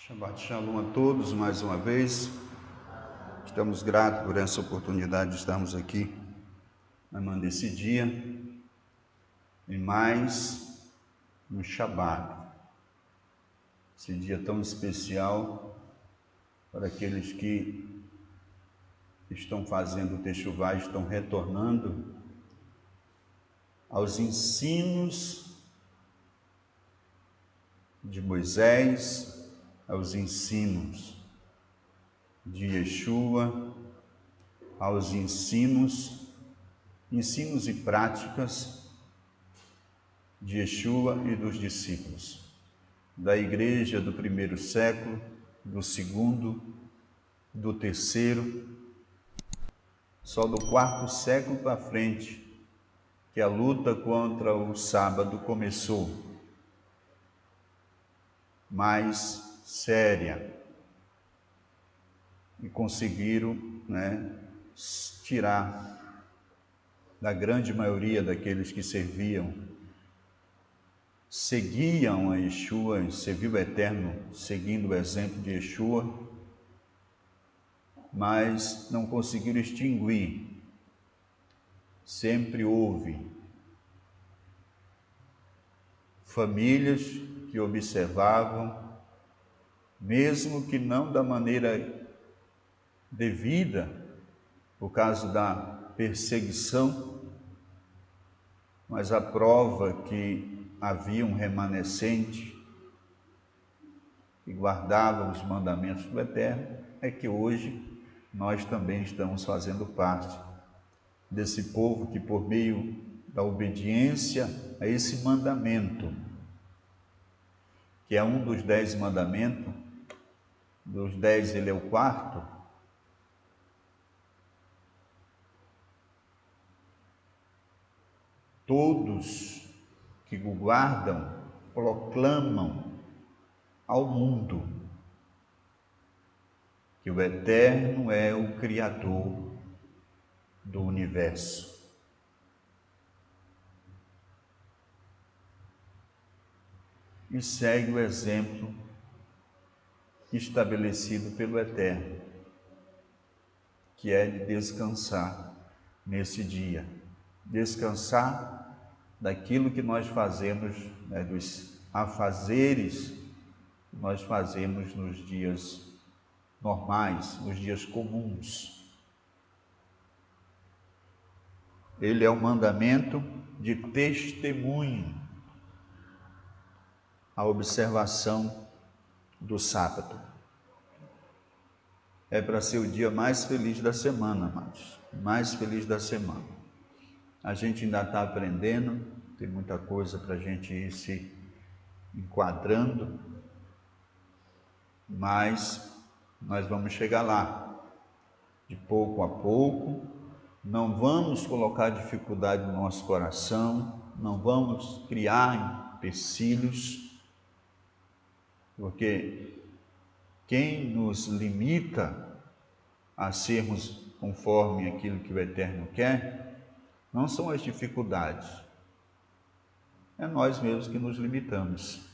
Shabbat Shalom a todos mais uma vez. Estamos gratos por essa oportunidade de estarmos aqui amando esse dia e mais um Shabbat. Esse dia tão especial para aqueles que estão fazendo o Teshuvá, estão retornando aos ensinos de Moisés, aos ensinos de Yeshua, aos ensinos e práticas de Yeshua e dos discípulos, da igreja do primeiro século, do segundo, do terceiro, só do quarto século para frente, que a luta contra o sábado começou, mais séria, e conseguiram, tirar da grande maioria daqueles que seguiam a Yeshua, serviu o Eterno seguindo o exemplo de Yeshua, mas não conseguiram extinguir. Sempre houve famílias que observavam, mesmo que não da maneira devida, por causa da perseguição, mas a prova que havia um remanescente que guardava os mandamentos do Eterno é que hoje nós também estamos fazendo parte desse povo que, por meio da obediência a esse mandamento, que é um dos 10 mandamentos, dos 10 ele é o quarto, todos que o guardam proclamam ao mundo que o Eterno é o Criador do universo. E segue o exemplo estabelecido pelo Eterno, que é de descansar nesse dia. Descansar daquilo que nós fazemos, dos afazeres que nós fazemos nos dias normais, nos dias comuns. Ele é um mandamento de testemunho, a observação do sábado. É para ser o dia mais feliz da semana, amados, mais feliz da semana. A gente ainda está aprendendo, tem muita coisa para a gente ir se enquadrando, mas nós vamos chegar lá, de pouco a pouco. Não vamos colocar dificuldade no nosso coração, não vamos criar empecilhos, porque quem nos limita a sermos conforme aquilo que o Eterno quer, não são as dificuldades, é nós mesmos que nos limitamos.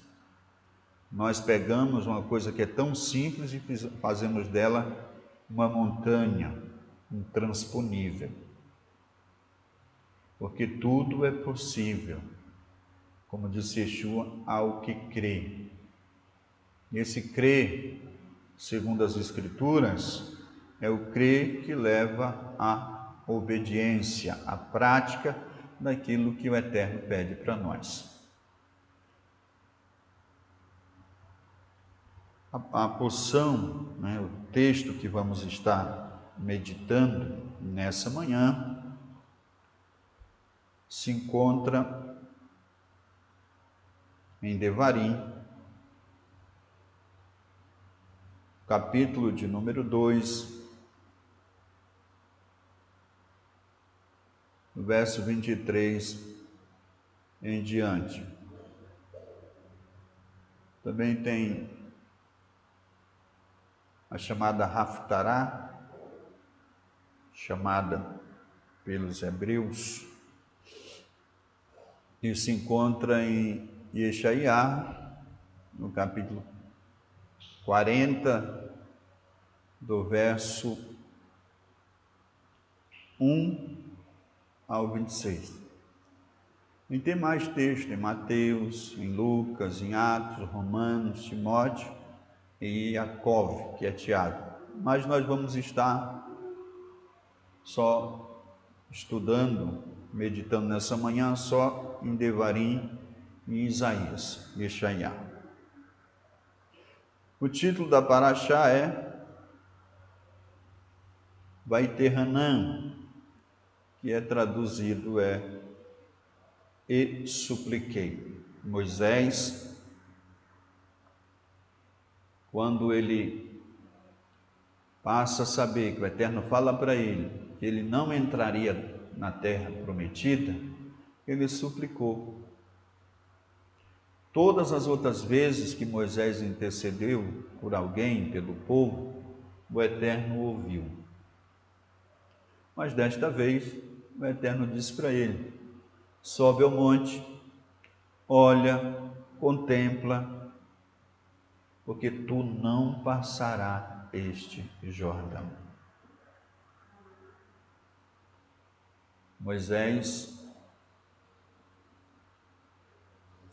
Nós pegamos uma coisa que é tão simples e fazemos dela uma montanha intransponível. Porque tudo é possível, como disse Yeshua, ao que crê. E esse crer, segundo as Escrituras, é o crer que leva à obediência, à prática daquilo que o Eterno pede para nós. A porção, o texto que vamos estar meditando nessa manhã, se encontra em Devarim, capítulo de número 2, verso 23 em diante. Também tem a chamada Haftará, chamada pelos hebreus, que se encontra em Yeshaiá, no capítulo 40, do verso 1 ao 26. E tem mais texto em Mateus, em Lucas, em Atos, Romanos, Timóteo e Jacó, que é Tiago. Mas nós vamos estar só estudando, meditando nessa manhã, só em Devarim e Isaías, Yeshaiá. O título da paraxá é Vaiterhanã, que é traduzido E supliquei. Moisés, quando ele passa a saber que o Eterno fala para ele que ele não entraria na terra prometida, ele suplicou. Todas as outras vezes que Moisés intercedeu por alguém, pelo povo, o Eterno ouviu. Mas desta vez, o Eterno disse para ele: sobe ao monte, olha, contempla, porque tu não passarás este Jordão. Moisés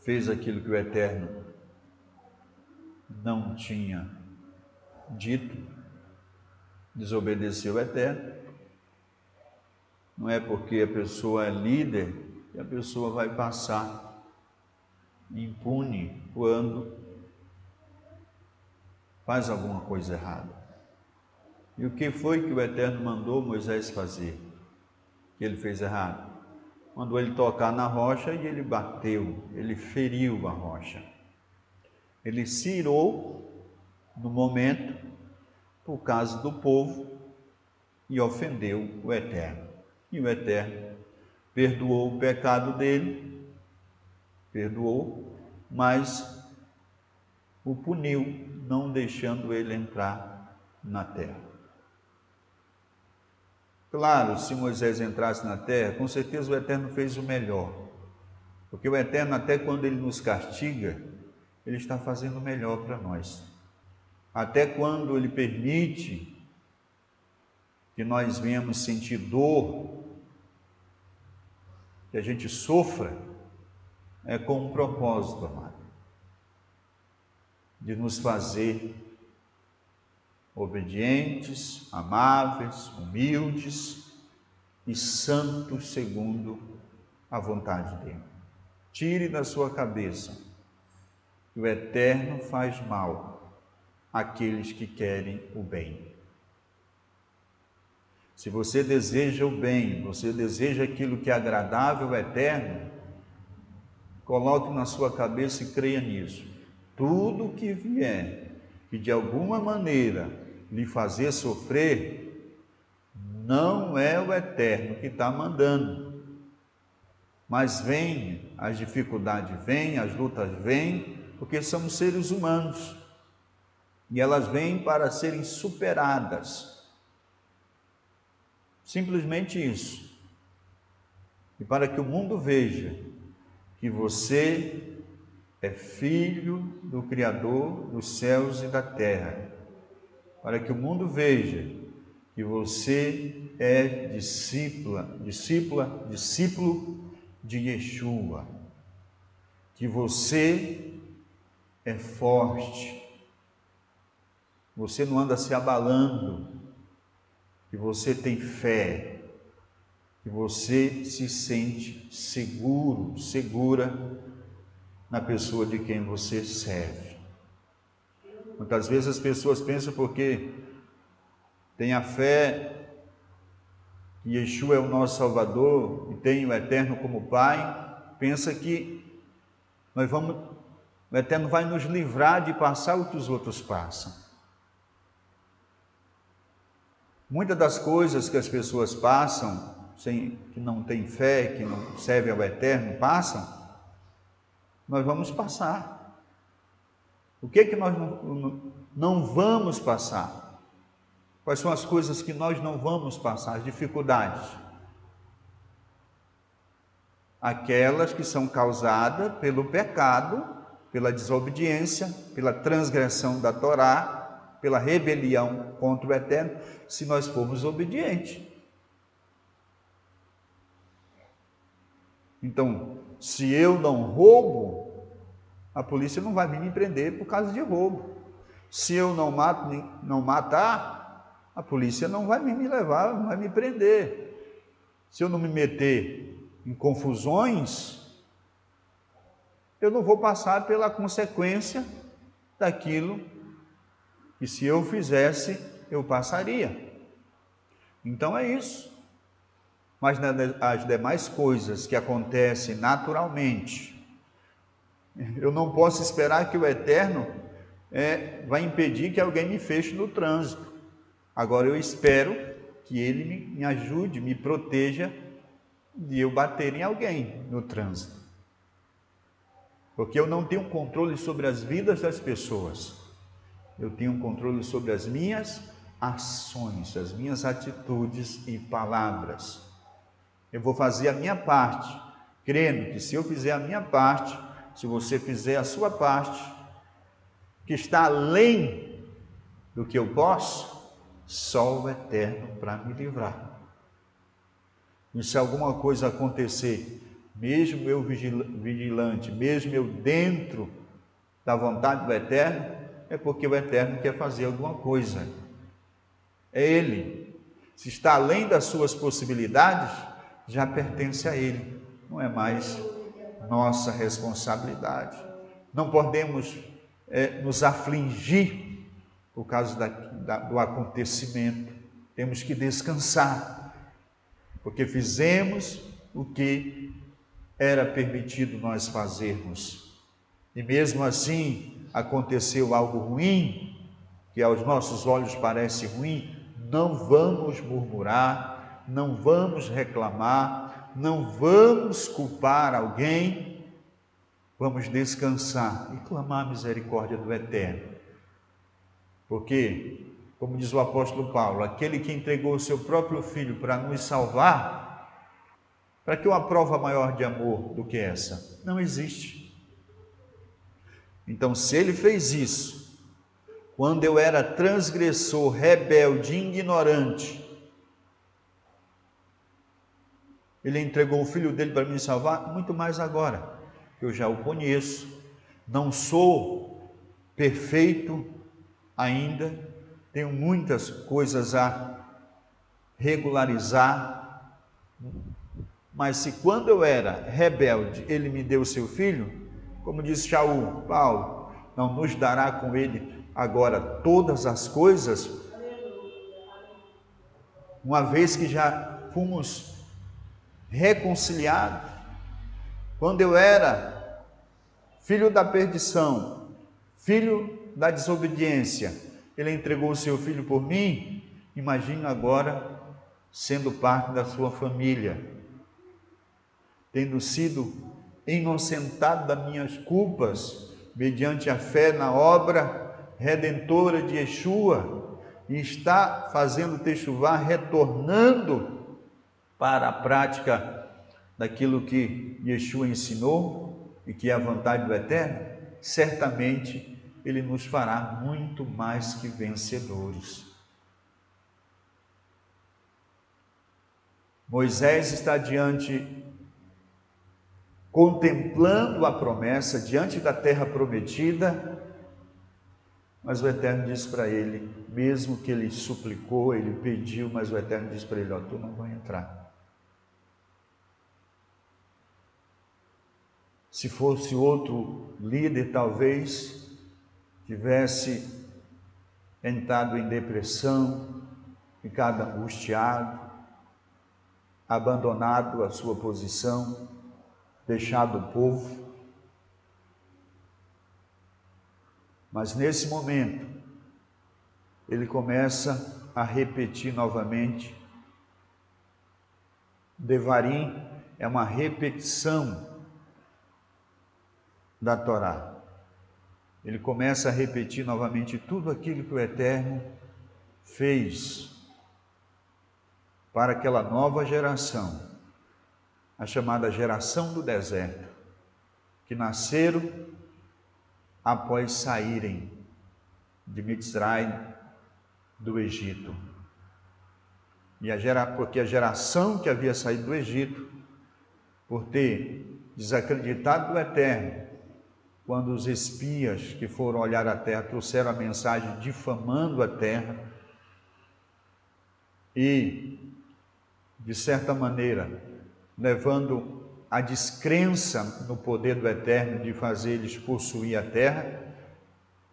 fez aquilo que o Eterno não tinha dito, desobedeceu o Eterno. Não é porque a pessoa é líder que a pessoa vai passar impune quando faz alguma coisa errada. E o que foi que o Eterno mandou Moisés fazer, que ele fez errado? Mandou ele tocar na rocha e ele bateu, ele feriu a rocha. Ele se irou no momento por causa do povo e ofendeu o Eterno. E o Eterno perdoou o pecado dele, perdoou, mas o puniu, não deixando ele entrar na terra. Claro, se Moisés entrasse na terra, com certeza o Eterno fez o melhor, porque o Eterno, até quando ele nos castiga, ele está fazendo o melhor para nós. Até quando ele permite que nós venhamos sentir dor, que a gente sofra, é com um propósito, amado, de nos fazer obedientes, amáveis, humildes e santos segundo a vontade dele. Tire da sua cabeça que o Eterno faz mal àqueles que querem o bem. Se você deseja o bem, você deseja aquilo que é agradável ao Eterno, coloque na sua cabeça e creia nisso. Tudo que vier e de alguma maneira lhe fazer sofrer, não é o Eterno que está mandando. Mas vem, as dificuldades vêm, as lutas vêm, porque somos seres humanos. E elas vêm para serem superadas. Simplesmente isso. E para que o mundo veja que você é filho do Criador dos céus e da terra. Para que o mundo veja que você é discípulo de Yeshua, que você é forte, você não anda se abalando, que você tem fé, que você se sente seguro, segura na pessoa de quem você serve. Muitas vezes as pessoas pensam porque tem a fé que Yeshua é o nosso Salvador e tem o Eterno como Pai, pensa que o Eterno vai nos livrar de passar o que os outros passam. Muitas das coisas que as pessoas passam, que não têm fé, que não servem ao Eterno, passam, nós vamos passar. O que é que nós não vamos passar? Quais são as coisas que nós não vamos passar? As dificuldades. Aquelas que são causadas pelo pecado pela desobediência, pela transgressão da Torá, pela rebelião contra o Eterno, se nós formos obedientes. Então, se eu não roubo, a polícia não vai vir me prender por causa de roubo. Se eu não matar, a polícia não vai me levar, não vai me prender. Se eu não me meter em confusões, eu não vou passar pela consequência daquilo que, se eu fizesse, eu passaria. Então é isso. Mas as demais coisas que acontecem naturalmente, eu não posso esperar que o Eterno vai impedir que alguém me feche no trânsito. Agora eu espero que Ele me ajude, me proteja de eu bater em alguém no trânsito. Porque eu não tenho controle sobre as vidas das pessoas. Eu tenho controle sobre as minhas ações, as minhas atitudes e palavras. Eu vou fazer a minha parte, crendo que se eu fizer a minha parte, se você fizer a sua parte, que está além do que eu posso, só o Eterno para me livrar. E se alguma coisa acontecer, mesmo eu vigilante, mesmo eu dentro da vontade do Eterno, é porque o Eterno quer fazer alguma coisa. É Ele. Se está além das suas possibilidades, já pertence a Ele. Não é mais nossa responsabilidade. Não podemos nos afligir por causa do acontecimento. Temos que descansar, porque fizemos o que era permitido nós fazermos. E mesmo assim aconteceu algo ruim, que aos nossos olhos parece ruim, não vamos murmurar, não vamos reclamar, não vamos culpar alguém, vamos descansar e clamar a misericórdia do Eterno. Porque, como diz o apóstolo Paulo, aquele que entregou o seu próprio Filho para nos salvar, para que uma prova maior de amor do que essa? Não existe. Então, se Ele fez isso, quando eu era transgressor, rebelde, ignorante, Ele entregou o Filho dele para me salvar, muito mais agora, que eu já o conheço, não sou perfeito ainda, tenho muitas coisas a regularizar, mas se quando eu era rebelde, Ele me deu o seu Filho, como disse Shaul, Paulo, não nos dará com Ele agora todas as coisas, uma vez que já fomos reconciliados. Quando eu era filho da perdição, filho da desobediência, Ele entregou o seu Filho por mim. Imagina agora sendo parte da sua família, tendo sido inocentado das minhas culpas, mediante a fé na obra redentora de Yeshua, e está fazendo Techuvá, retornando para a prática daquilo que Yeshua ensinou e que é a vontade do Eterno, certamente Ele nos fará muito mais que vencedores. Moisés está contemplando a promessa, diante da terra prometida, mas o Eterno diz para ele, mesmo que ele suplicou, ele pediu, mas o Eterno diz para ele, tu não vai entrar. Se fosse outro líder, talvez tivesse entrado em depressão, ficado angustiado, abandonado a sua posição, deixado o povo. Mas nesse momento, ele começa a repetir novamente. Devarim é uma repetição da Torá. Ele começa a repetir novamente tudo aquilo que o Eterno fez para aquela nova geração, a chamada geração do deserto, que nasceram após saírem de Mitzray, do Egito. Porque a geração que havia saído do Egito, por ter desacreditado do Eterno, quando os espias que foram olhar a terra trouxeram a mensagem difamando a terra e, de certa maneira, levando a descrença no poder do Eterno de fazer eles possuir a terra,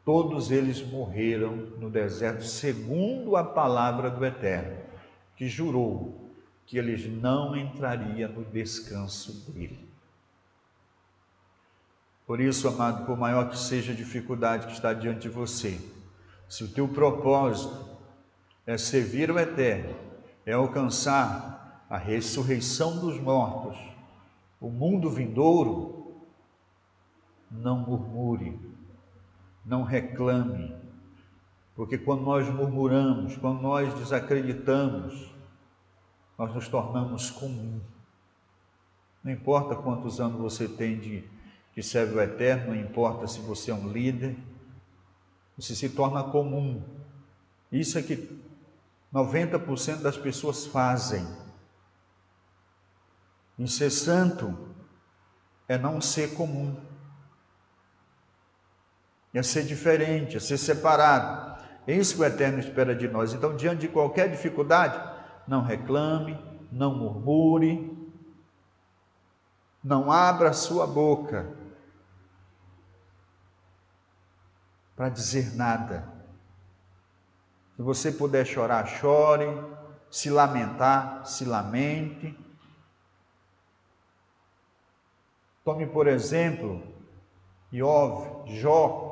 todos eles morreram no deserto, segundo a palavra do Eterno, que jurou que eles não entrariam no descanso dele. Por isso, amado, por maior que seja a dificuldade que está diante de você, se o teu propósito é servir o Eterno, é alcançar a ressurreição dos mortos, o mundo vindouro, não murmure, não reclame, porque quando nós murmuramos, quando nós desacreditamos, nós nos tornamos comum. Não importa quantos anos você tem que serve o Eterno, não importa se você é um líder, você se torna comum. Isso é que 90% das pessoas fazem. Em ser santo é não ser comum, é ser diferente, é ser separado. É isso que o Eterno espera de nós. Então, diante de qualquer dificuldade, não reclame, não murmure, não abra a sua boca para dizer nada. Se você puder chorar, chore, se lamentar, se lamente. Tome por exemplo Jó.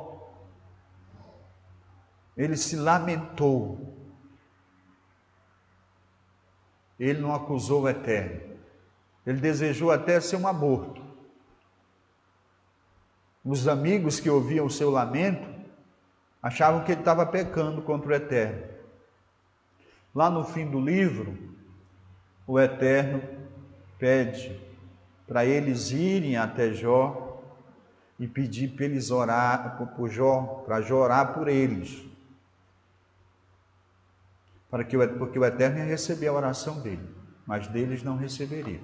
Ele se lamentou. Ele não acusou o Eterno. Ele desejou até ser um aborto. Os amigos que ouviam o seu lamento achavam que ele estava pecando contra o Eterno. Lá no fim do livro, o Eterno pede para eles irem até Jó e pedir para eles orar por Jó, para Jó orar por eles, porque o Eterno ia receber a oração dele, mas deles não receberia.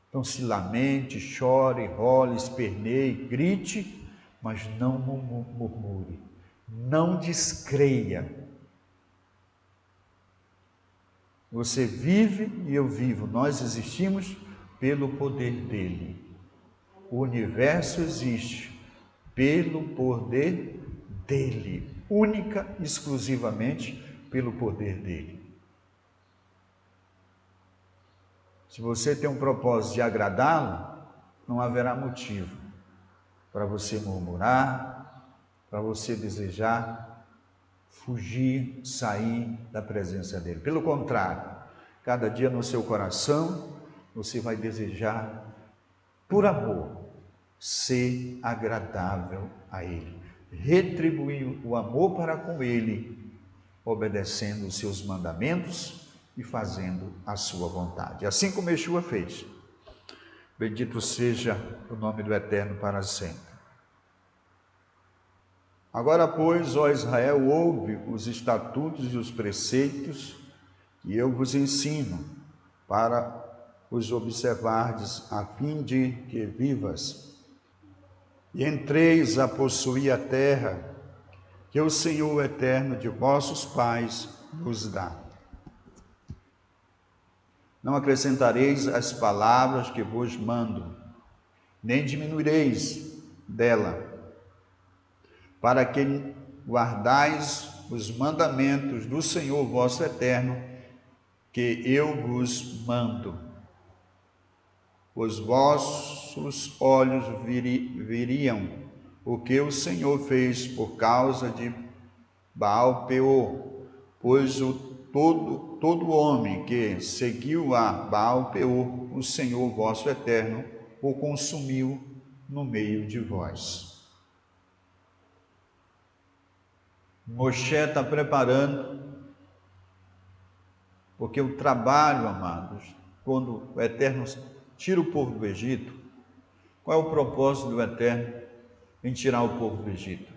Então se lamente, chore, role, esperneie, grite, mas não murmure, não descreia. Você vive e eu vivo, nós existimos pelo poder dele. O universo existe pelo poder dele, única e exclusivamente pelo poder dele. Se você tem um propósito de agradá-lo, não haverá motivo para você murmurar, para você desejar fugir, sair da presença dele. Pelo contrário, cada dia no seu coração, você vai desejar, por amor, ser agradável a ele, retribuir o amor para com ele, obedecendo os seus mandamentos e fazendo a sua vontade. Assim como Yeshua fez. Bendito seja o nome do Eterno para sempre. Agora, pois, ó Israel, ouve os estatutos e os preceitos que eu vos ensino, para os observardes, a fim de que vivas e entreis a possuir a terra que o Senhor Eterno de vossos pais vos dá. Não acrescentareis as palavras que vos mando, nem diminuireis dela, para que guardais os mandamentos do Senhor vosso Eterno, que eu vos mando. Os vossos olhos viriam o que o Senhor fez por causa de Baal-peor, pois todo homem que seguiu a Baal-peor, o Senhor vosso Eterno o consumiu no meio de vós. Moshe está preparando, porque o trabalho, amados, quando o Eterno tira o povo do Egito, qual é o propósito do Eterno? em tirar o povo do Egito?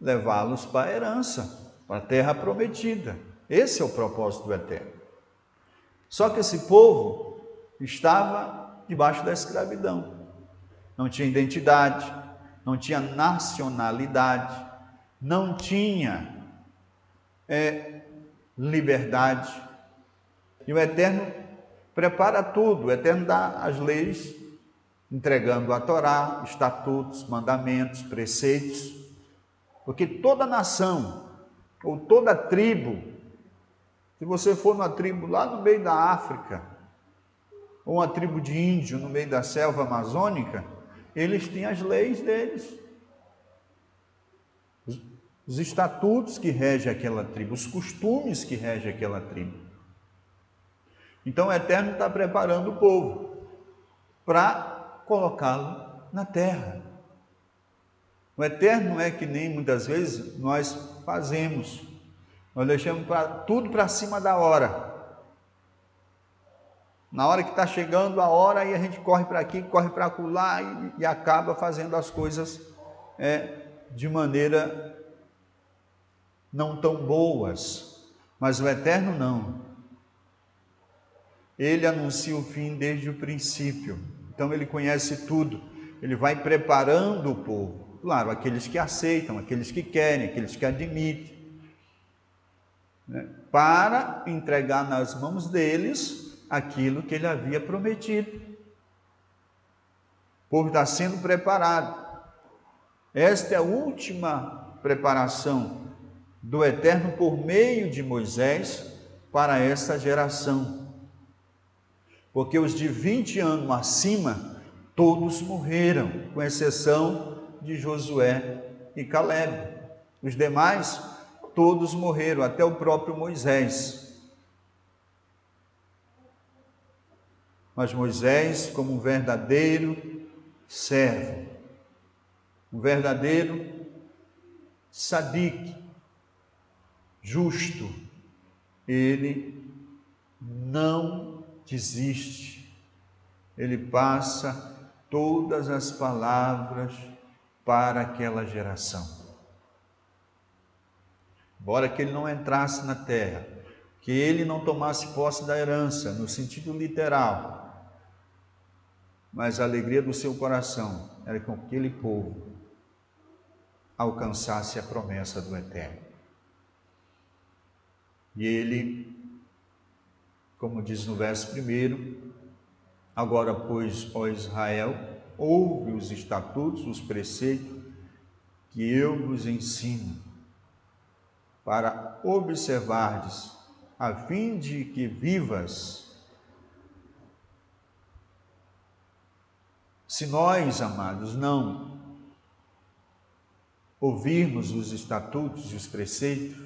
Levá-los para a herança, para a terra prometida. Esse é o propósito do Eterno. Só que esse povo estava debaixo da escravidão. Não tinha identidade, não tinha nacionalidade, não tinha liberdade. E o Eterno prepara tudo, o Eterno dá as leis, entregando a Torá, estatutos, mandamentos, preceitos, porque toda nação, ou toda tribo, se você for numa tribo lá no meio da África, ou uma tribo de índio no meio da selva amazônica, eles têm as leis deles, os estatutos que regem aquela tribo, os costumes que regem aquela tribo. Então o Eterno está preparando o povo para colocá-lo na terra. O Eterno é que nem muitas vezes nós fazemos, nós deixamos tudo para cima da hora. Na hora que está chegando a hora, aí a gente corre para aqui, corre para acolá e acaba fazendo as coisas de maneira não tão boas. Mas o Eterno não. Ele anuncia o fim desde o princípio. Então ele conhece tudo. Ele vai preparando o povo. Claro, aqueles que aceitam, aqueles que querem, aqueles que admitem, né, para entregar nas mãos deles aquilo que ele havia prometido. O povo está sendo preparado. Esta é a última preparação do Eterno por meio de Moisés para esta geração. Porque os de 20 anos acima, todos morreram, com exceção de Josué e Calebe. Os demais, todos morreram, até o próprio Moisés. Mas Moisés, como um verdadeiro servo, um verdadeiro sadique, justo, ele não desiste. Ele passa todas as palavras para aquela geração. Embora que ele não entrasse na terra, que ele não tomasse posse da herança, no sentido literal, mas a alegria do seu coração era que aquele povo alcançasse a promessa do Eterno. E ele, como diz no verso 1, agora, pois, ó Israel, ouve os estatutos, os preceitos que eu vos ensino, para observardes, a fim de que vivas. Se nós, amados, não ouvirmos os estatutos e os preceitos,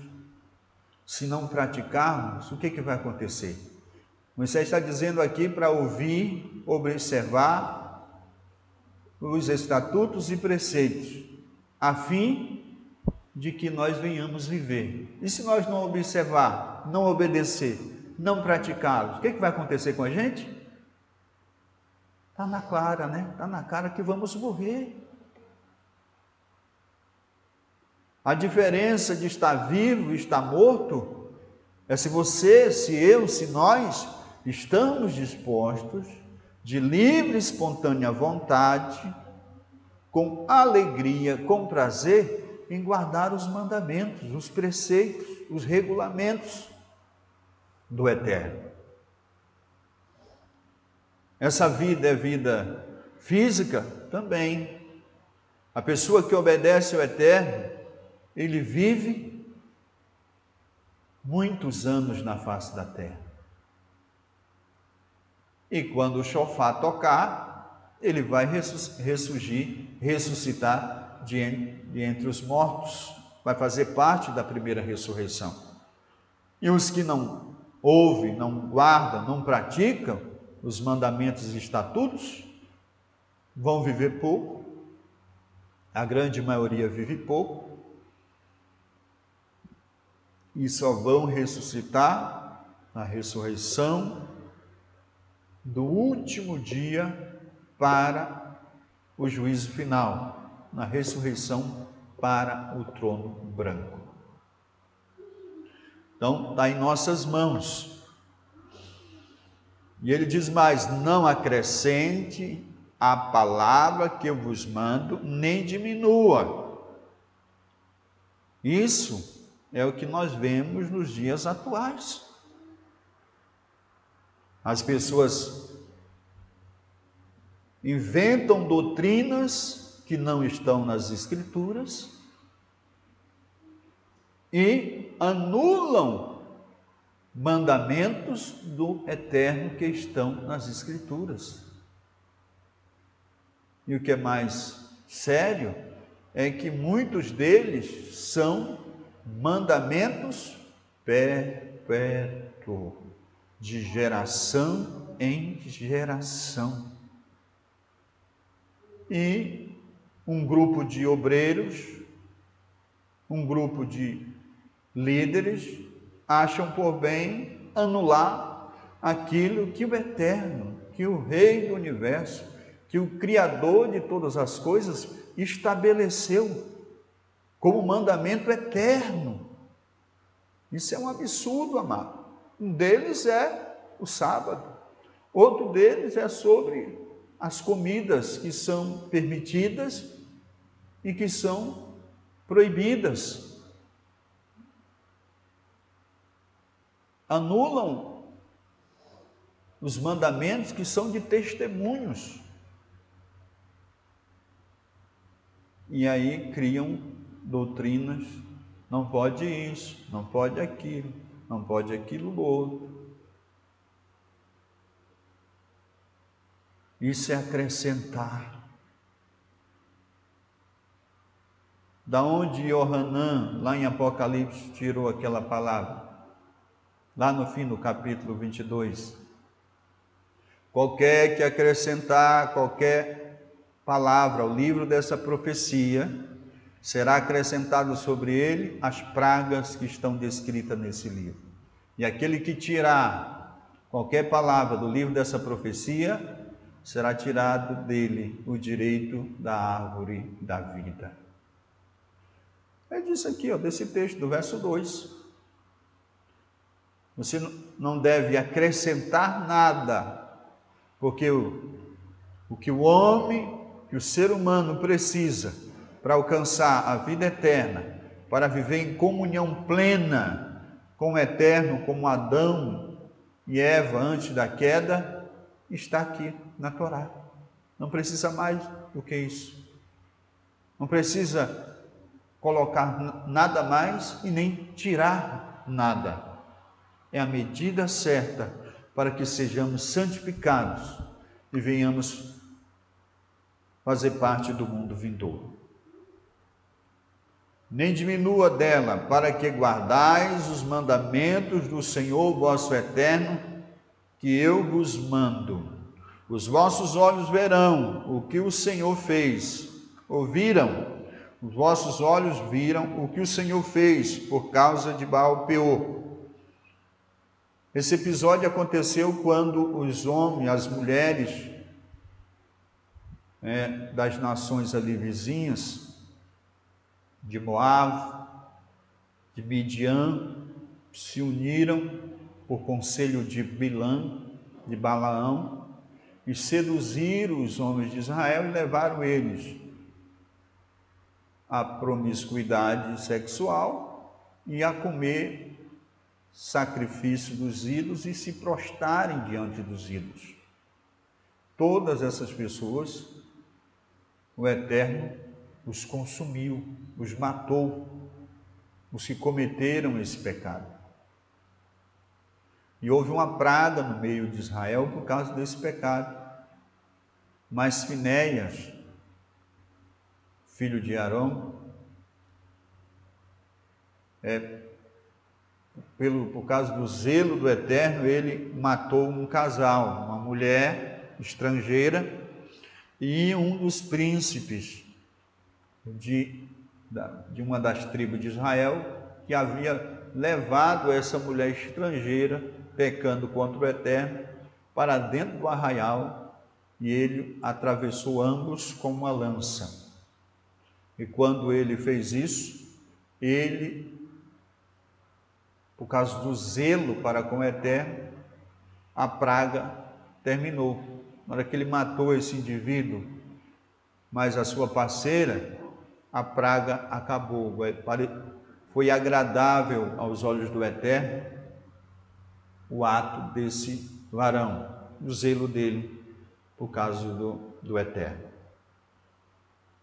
se não praticarmos, o que vai acontecer? Moisés está dizendo aqui para ouvir, observar os estatutos e preceitos, a fim de que nós venhamos viver. E se nós não observar, não obedecer, não praticá-los, o que vai acontecer com a gente? Está na clara, né? Está na cara que vamos morrer. A diferença de estar vivo e estar morto é se você, se eu, se nós estamos dispostos, de livre e espontânea vontade, com alegria, com prazer, em guardar os mandamentos, os preceitos, os regulamentos do Eterno. Essa vida é vida física também. A pessoa que obedece ao Eterno, ele vive muitos anos na face da terra. E quando o chofar tocar, ele vai ressuscitar de entre os mortos, vai fazer parte da primeira ressurreição. E os que não ouvem, não guardam, não praticam os mandamentos e estatutos, vão viver pouco, a grande maioria vive pouco, e só vão ressuscitar na ressurreição do último dia para o juízo final, na ressurreição para o trono branco. Então, está em nossas mãos. E ele diz mais: não acrescente a palavra que eu vos mando, nem diminua. Isso é o que nós vemos nos dias atuais. As pessoas inventam doutrinas que não estão nas Escrituras e anulam mandamentos do Eterno que estão nas Escrituras. E o que é mais sério é que muitos deles são mandamentos perpétuos, de geração em geração. E um grupo de obreiros, um grupo de líderes acham por bem anular aquilo que o Eterno, que o Rei do Universo, que o Criador de todas as coisas estabeleceu como mandamento eterno. Isso é um absurdo, amado. Um deles é o sábado, outro deles é sobre as comidas que são permitidas e que são proibidas. Anulam os mandamentos que são de testemunhos. E aí criam doutrinas: não pode isso, não pode aquilo, não pode aquilo outro. Isso é acrescentar. Da onde Yohanan, lá em Apocalipse, tirou aquela palavra? Lá no fim do capítulo 22. Qualquer que acrescentar qualquer palavra ao livro dessa profecia, será acrescentado sobre ele as pragas que estão descritas nesse livro. E aquele que tirar qualquer palavra do livro dessa profecia, será tirado dele o direito da árvore da vida. É disso aqui, desse texto, do verso 2. Você não deve acrescentar nada, porque o que o homem, que o ser humano precisa para alcançar a vida eterna, para viver em comunhão plena com o Eterno, como Adão e Eva antes da queda, está aqui na Torá. Não precisa mais do que isso. Não precisa colocar nada mais e nem tirar nada. É a medida certa para que sejamos santificados e venhamos fazer parte do mundo vindouro. Nem diminua dela, para que guardais os mandamentos do Senhor vosso Eterno, que eu vos mando. Os vossos olhos verão o que o Senhor fez. Ouviram? Os vossos olhos viram o que o Senhor fez por causa de Baal-peor. Esse episódio aconteceu quando os homens, as mulheres das nações ali vizinhas, de Moab, de Midian, se uniram por conselho de Bilã, de Balaão, e seduziram os homens de Israel e levaram eles à promiscuidade sexual e a comer sacrifício dos ídolos e se prostrarem diante dos ídolos. Todas essas pessoas, o Eterno os consumiu, os matou, os que cometeram esse pecado. E houve uma praga no meio de Israel por causa desse pecado. Mas Finéias, filho de Arão, por causa do zelo do Eterno, ele matou um casal, uma mulher estrangeira e um dos príncipes de uma das tribos de Israel, que havia levado essa mulher estrangeira, pecando contra o Eterno, para dentro do arraial e ele atravessou ambos com uma lança. E quando ele fez isso, ele, por causa do zelo para com o Eterno, a praga terminou. Na hora que ele matou esse indivíduo, mas a sua parceira, a praga acabou. Foi agradável aos olhos do Eterno o ato desse varão, o zelo dele por causa do Eterno.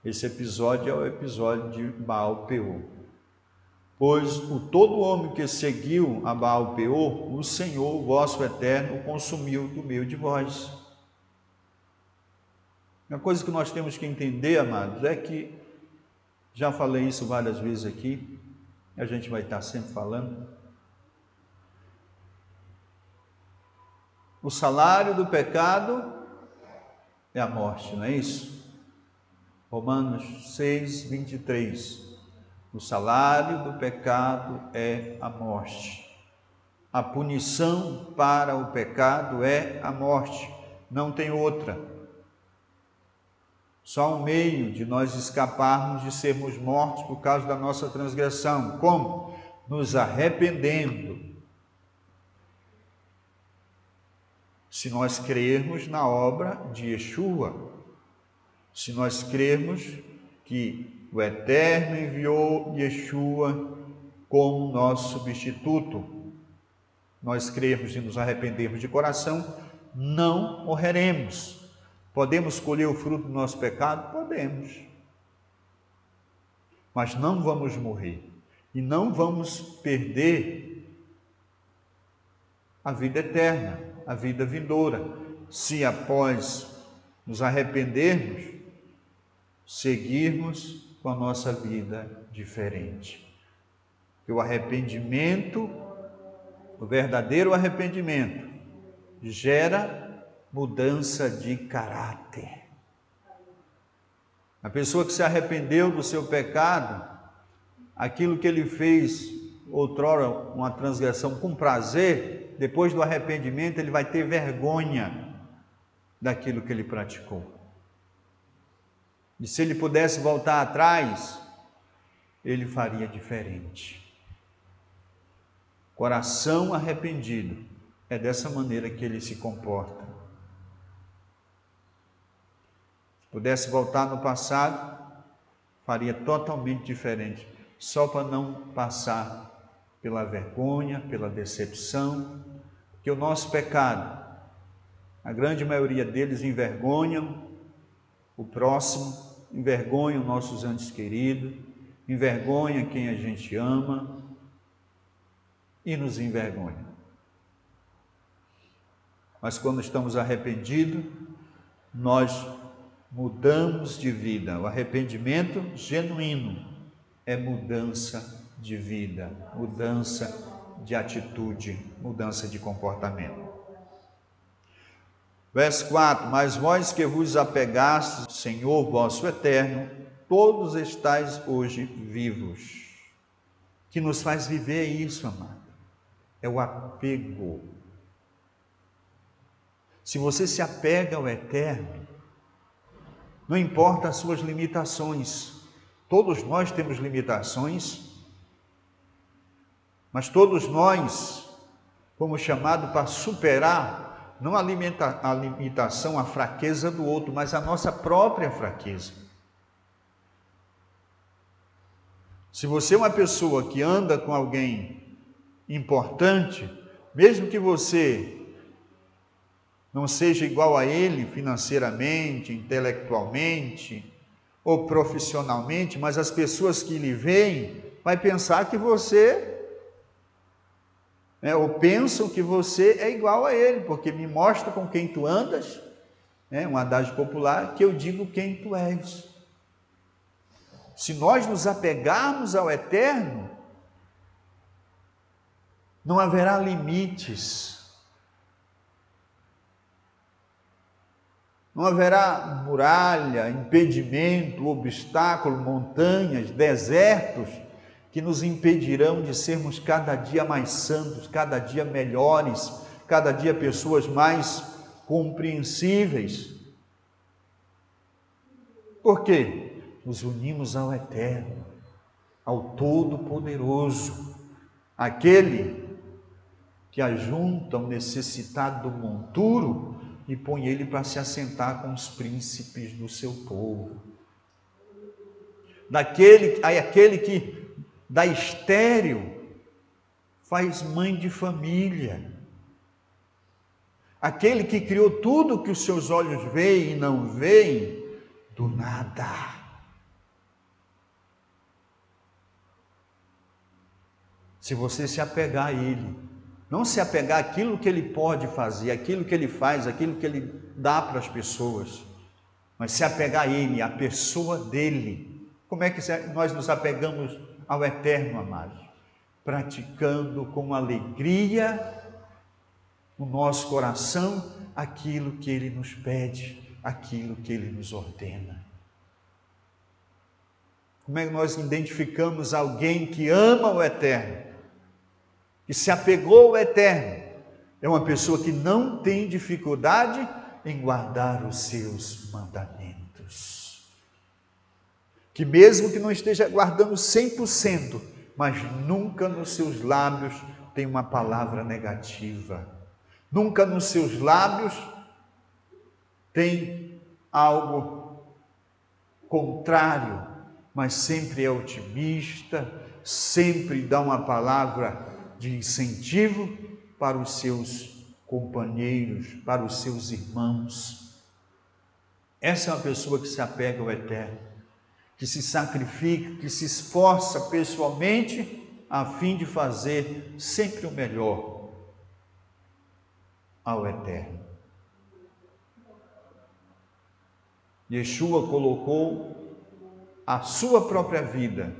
Esse episódio é o episódio de Baal-Peor. Pois todo homem que seguiu a Baal-Peor, o Senhor, o vosso Eterno, o consumiu do meio de vós. Uma coisa que nós temos que entender, amados, é que, já falei isso várias vezes aqui, a gente vai estar sempre falando, o salário do pecado é a morte, não é isso? Romanos 6, 23. O salário do pecado é a morte. A punição para o pecado é a morte. Não tem outra. Só um meio de nós escaparmos de sermos mortos por causa da nossa transgressão. Como? Nos arrependendo. Se nós crermos na obra de Yeshua, se nós crermos que o Eterno enviou Yeshua como nosso substituto, nós crermos e nos arrependermos de coração, não morreremos. Podemos colher o fruto do nosso pecado? Podemos. Mas não vamos morrer. E não vamos perder a vida eterna, a vida vindoura, se após nos arrependermos, seguirmos com a nossa vida diferente. Porque o arrependimento, o verdadeiro arrependimento, gera mudança de caráter. A pessoa que se arrependeu do seu pecado, aquilo que ele fez outrora, uma transgressão com prazer, depois do arrependimento ele vai ter vergonha daquilo que ele praticou. E se ele pudesse voltar atrás, ele faria diferente. Coração arrependido, é dessa maneira que ele se comporta. Se pudesse voltar no passado, faria totalmente diferente, só para não passar pela vergonha, pela decepção, que o nosso pecado, a grande maioria deles envergonham o próximo, envergonham nossos entes queridos, envergonha quem a gente ama e nos envergonha. Mas quando estamos arrependidos, nós mudamos de vida. O arrependimento genuíno é mudança de vida, mudança de atitude, mudança de comportamento. Verso 4, mas vós que vos apegastes, Senhor vosso Eterno, todos estáis hoje vivos. O que nos faz viver é isso, amado, é o apego. Se você se apega ao Eterno, não importa as suas limitações, todos nós temos limitações, mas todos nós fomos chamados para superar não a limitação, a fraqueza do outro, mas a nossa própria fraqueza. Se você é uma pessoa que anda com alguém importante, mesmo que você não seja igual a ele financeiramente, intelectualmente ou profissionalmente, mas as pessoas que lhe veem vai pensar que você ou pensam que você é igual a ele, porque me mostra com quem tu andas, um adágio popular, que eu digo quem tu és. Se nós nos apegarmos ao Eterno, não haverá limites, não haverá muralha, impedimento, obstáculo, montanhas, desertos, que nos impedirão de sermos cada dia mais santos, cada dia melhores, cada dia pessoas mais compreensíveis, Por quê? Nos unimos ao Eterno, ao Todo-Poderoso, aquele que ajunta o necessitado do monturo e põe ele para se assentar com os príncipes do seu povo. Aquele que da estéril faz mãe de família. Aquele que criou tudo que os seus olhos veem e não veem do nada. Se você se apegar a Ele, não se apegar àquilo que Ele pode fazer, aquilo que Ele faz, aquilo que Ele dá para as pessoas, mas se apegar a Ele, a pessoa dEle. Como é que nós nos apegamos ao Eterno, amados? Praticando com alegria no nosso coração aquilo que Ele nos pede, aquilo que Ele nos ordena. Como é que nós identificamos alguém que ama o Eterno, que se apegou ao Eterno? É uma pessoa que não tem dificuldade em guardar os seus mandamentos. Que mesmo que não esteja guardando 100%, mas nunca nos seus lábios tem uma palavra negativa. Nunca nos seus lábios tem algo contrário, mas sempre é otimista, sempre dá uma palavra de incentivo para os seus companheiros, para os seus irmãos. Essa é uma pessoa que se apega ao Eterno, que se sacrifica, que se esforça pessoalmente a fim de fazer sempre o melhor ao Eterno. Yeshua colocou a sua própria vida.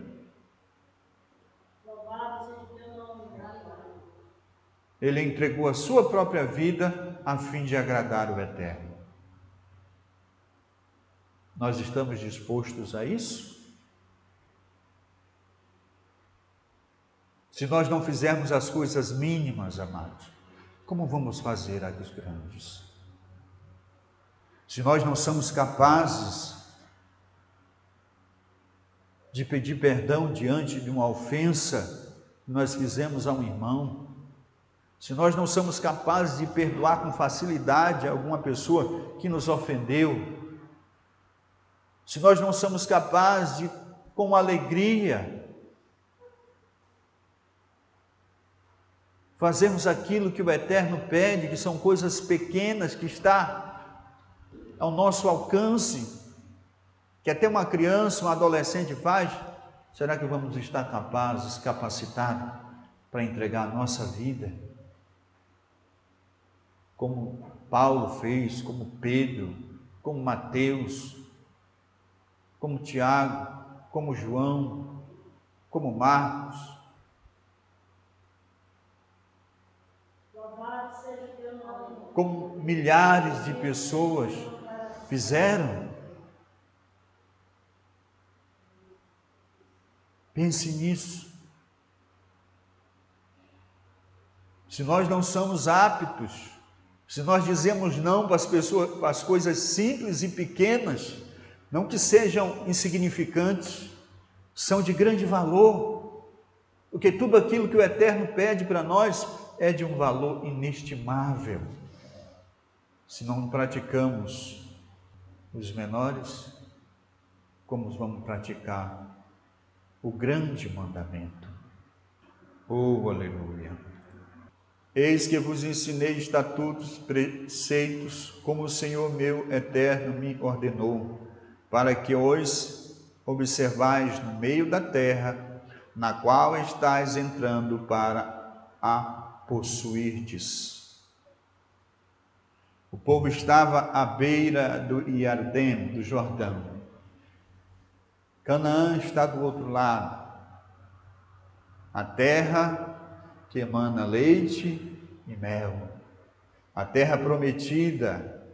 Ele entregou a sua própria vida a fim de agradar o Eterno. Nós estamos dispostos a isso? Se nós não fizermos as coisas mínimas, amados, como vamos fazer as grandes? Se nós não somos capazes de pedir perdão diante de uma ofensa que nós fizemos a um irmão, se nós não somos capazes de perdoar com facilidade alguma pessoa que nos ofendeu, se nós não somos capazes de, com alegria, fazermos aquilo que o Eterno pede, que são coisas pequenas, que está ao nosso alcance, que até uma criança, um adolescente faz, será que vamos estar capazes, capacitados para entregar a nossa vida? Como Paulo fez, como Pedro, como Mateus, como Tiago, como João, como Marcos. Como milhares de pessoas fizeram. Pense nisso. Se nós não somos aptos, se nós dizemos não para as pessoas, para as coisas simples e pequenas, não que sejam insignificantes, são de grande valor, porque tudo aquilo que o Eterno pede para nós é de um valor inestimável. Se não praticamos os menores, como vamos praticar o grande mandamento? Oh, aleluia! Eis que vos ensinei estatutos, preceitos, como o Senhor meu eterno me ordenou, para que os observais no meio da terra, na qual estáis entrando para a possuirdes. O povo estava à beira do Iardém, do Jordão. Canaã está do outro lado. A terra que emana leite e mel. A terra prometida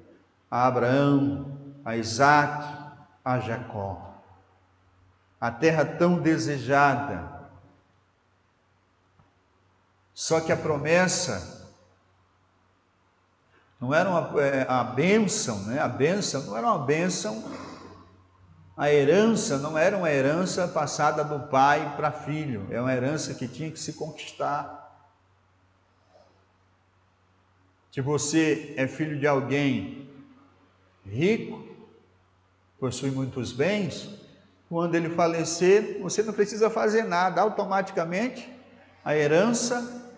a Abraão, a Isaque, a Jacó. A terra tão desejada. Só que a promessa não era a bênção, né? A bênção não era uma bênção A herança não era uma herança passada do pai para filho, é uma herança que tinha que se conquistar. Se você é filho de alguém rico, possui muitos bens, quando ele falecer, você não precisa fazer nada, automaticamente a herança,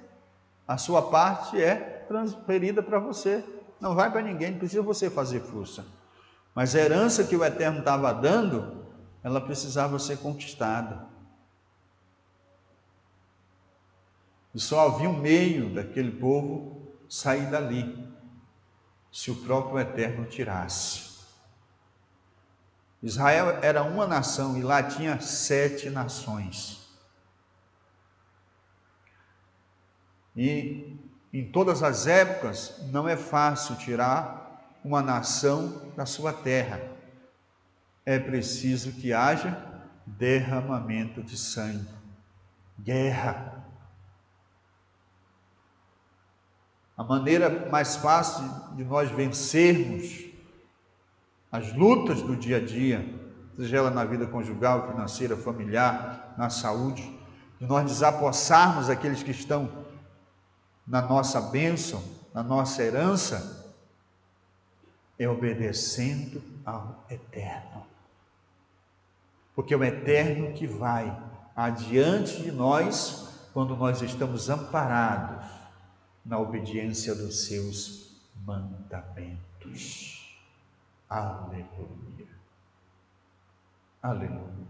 a sua parte é transferida para você, não vai para ninguém, não precisa você fazer força. Mas a herança que o Eterno estava dando, ela precisava ser conquistada. E só havia um meio daquele povo sair dali, se o próprio Eterno tirasse. Israel era uma nação e lá tinha 7 nações. E em todas as épocas não é fácil tirar uma nação da sua terra. É preciso que haja derramamento de sangue, guerra. A maneira mais fácil de nós vencermos as lutas do dia a dia, seja ela na vida conjugal, financeira, familiar, na saúde, de nós desapossarmos aqueles que estão na nossa bênção, na nossa herança, é obedecendo ao Eterno. Porque é o Eterno que vai adiante de nós quando nós estamos amparados na obediência dos seus mandamentos. Aleluia. Aleluia.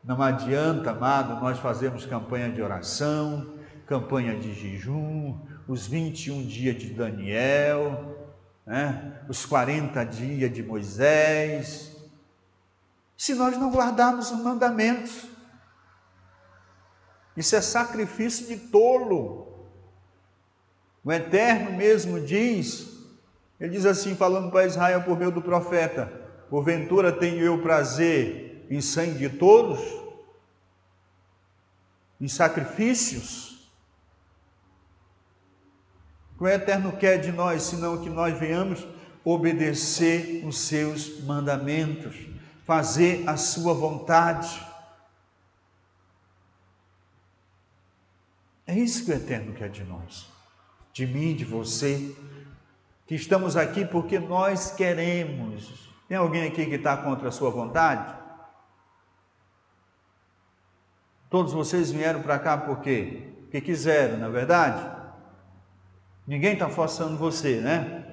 Não adianta, amado, nós fazermos campanha de oração, campanha de jejum, os 21 dias de Daniel, né? Os 40 dias de Moisés, se nós não guardarmos os mandamentos. Isso é sacrifício de tolo. O Eterno mesmo diz, ele diz assim, falando para Israel por meio do profeta: porventura tenho eu prazer em sangue de tolos, em sacrifícios? O Eterno quer de nós, senão que nós venhamos obedecer os seus mandamentos, fazer a sua vontade. É isso que o Eterno quer de nós, de mim, de você, que estamos aqui porque nós queremos. Tem alguém aqui que está contra a sua vontade? Todos vocês vieram para cá por quê? Porque quiseram, não é verdade? Ninguém está forçando você, né?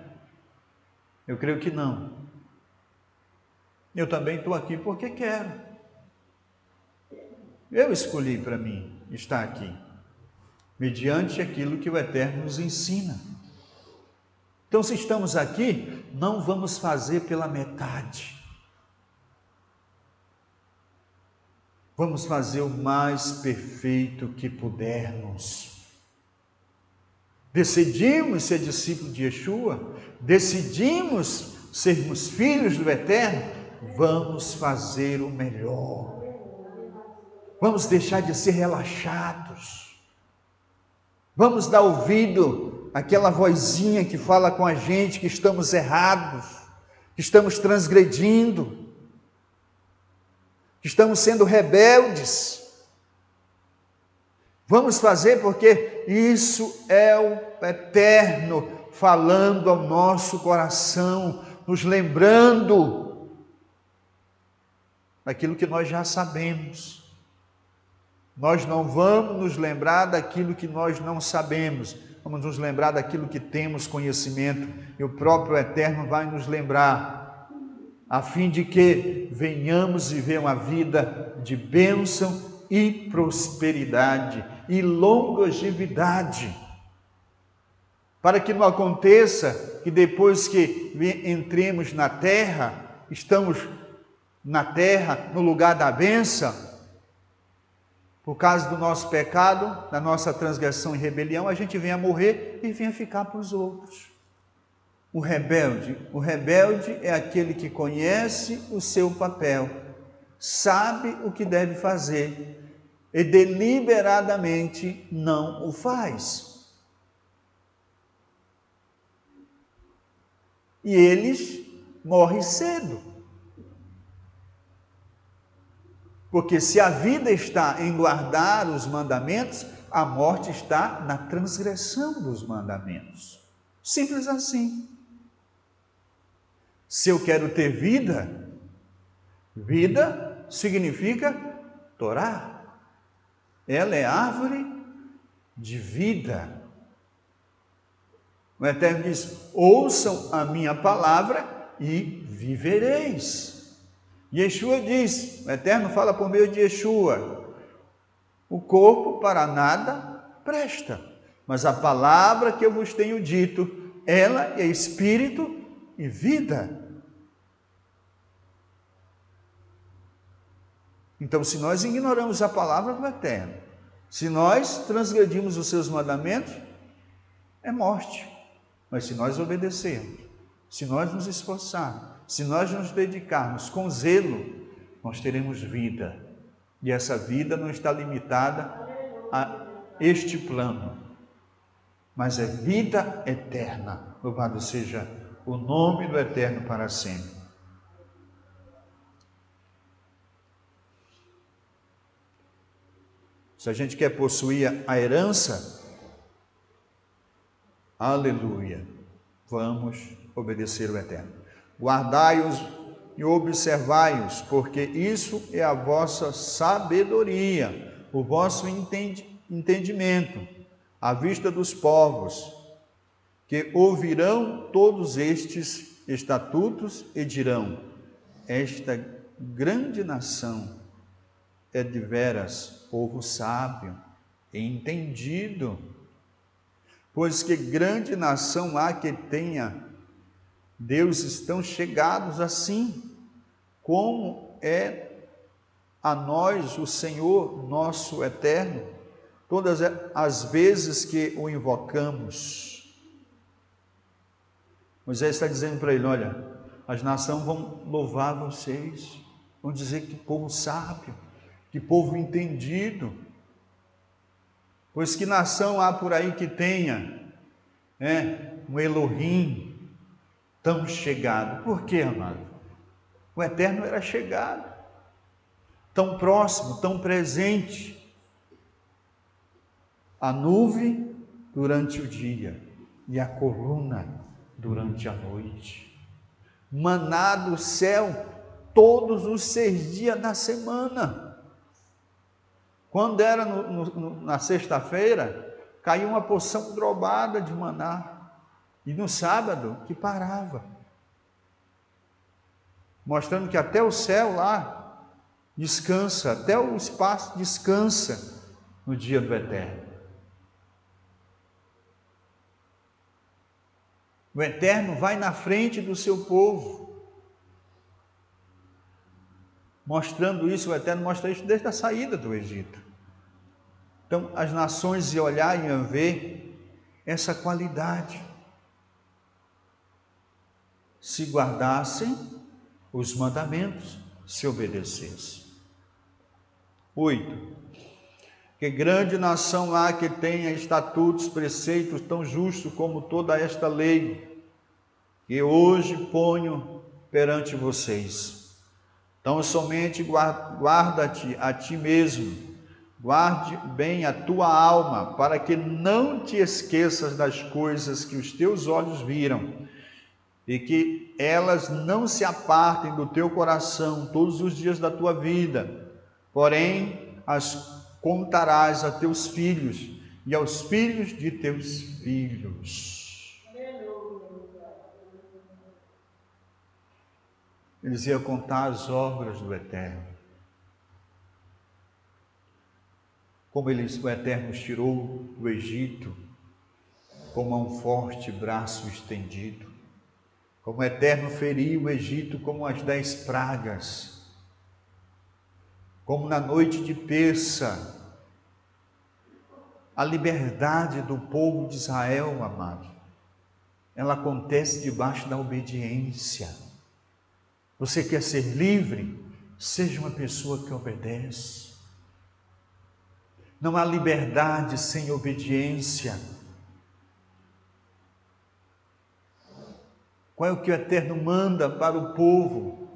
Eu creio que não. Eu também estou aqui porque quero. Eu escolhi para mim estar aqui, mediante aquilo que o Eterno nos ensina. Então, se estamos aqui, não vamos fazer pela metade. Vamos fazer o mais perfeito que pudermos. Decidimos ser discípulos de Yeshua, decidimos sermos filhos do Eterno, vamos fazer o melhor. Vamos deixar de ser relaxados. Vamos dar ouvido àquela vozinha que fala com a gente que estamos errados, que estamos transgredindo, que estamos sendo rebeldes. Vamos fazer porque isso é o Eterno falando ao nosso coração, nos lembrando daquilo que nós já sabemos. Nós não vamos nos lembrar daquilo que nós não sabemos, vamos nos lembrar daquilo que temos conhecimento, e o próprio Eterno vai nos lembrar, a fim de que venhamos viver uma vida de bênção e prosperidade e longevidade, para que não aconteça que depois que entremos na terra, estamos na terra, no lugar da bênção, por causa do nosso pecado, da nossa transgressão e rebelião, a gente venha morrer e venha ficar para os outros. O rebelde é aquele que conhece o seu papel, sabe o que deve fazer e deliberadamente não o faz. E eles morrem cedo. Porque se a vida está em guardar os mandamentos, a morte está na transgressão dos mandamentos. Simples assim. Se eu quero ter vida, vida significa Torá. Ela é árvore de vida. O Eterno diz: ouçam a minha palavra e vivereis. Yeshua diz, o Eterno fala por meio de Yeshua: o corpo para nada presta, mas a palavra que eu vos tenho dito, ela é espírito e vida. Então, se nós ignoramos a palavra do Eterno, se nós transgredimos os seus mandamentos, é morte. Mas se nós obedecermos, se nós nos esforçarmos, se nós nos dedicarmos com zelo, nós teremos vida. E essa vida não está limitada a este plano, mas é vida eterna. Louvado seja o nome do Eterno para sempre. Se a gente quer possuir a herança, aleluia, vamos obedecer o Eterno. Guardai-os e observai-os, porque isso é a vossa sabedoria, o vosso entendimento, à vista dos povos, que ouvirão todos estes estatutos e dirão: esta grande nação é de veras povo sábio e entendido, pois que grande nação há que tenha deuses tão chegados assim, como é a nós o Senhor nosso Eterno, todas as vezes que o invocamos. Moisés está dizendo para ele: olha, as nações vão louvar vocês, vão dizer que povo sábio, que povo entendido. Pois que nação há por aí que tenha um Elohim tão chegado? Por quê, amado? O Eterno era chegado, tão próximo, tão presente. A nuvem durante o dia e a coluna durante a noite. Maná do céu todos os 6 dias da semana. Quando era na sexta-feira, caiu uma porção dobrada de maná. E no sábado, que parava. Mostrando que até o céu lá descansa, até o espaço descansa no dia do Eterno. O Eterno vai na frente do seu povo. Mostrando isso, o Eterno mostra isso desde a saída do Egito. Então, as nações iam olhar e iam ver essa qualidade. Se guardassem os mandamentos, se obedecessem. 8. Que grande nação há que tenha estatutos, preceitos tão justos como toda esta lei, que hoje ponho perante vocês. Então somente guarda-te a ti mesmo, guarde bem a tua alma, para que não te esqueças das coisas que os teus olhos viram, e que elas não se apartem do teu coração todos os dias da tua vida, porém as contarás a teus filhos e aos filhos de teus filhos. Eles iam contar as obras do Eterno. Como o Eterno os tirou do Egito, com mão forte, braço estendido. Como o Eterno feriu o Egito como as 10 pragas. Como na noite de Pessa, a liberdade do povo de Israel, amado, ela acontece debaixo da obediência. Você quer ser livre? Seja uma pessoa que obedece. Não há liberdade sem obediência. Qual é o que o Eterno manda para o povo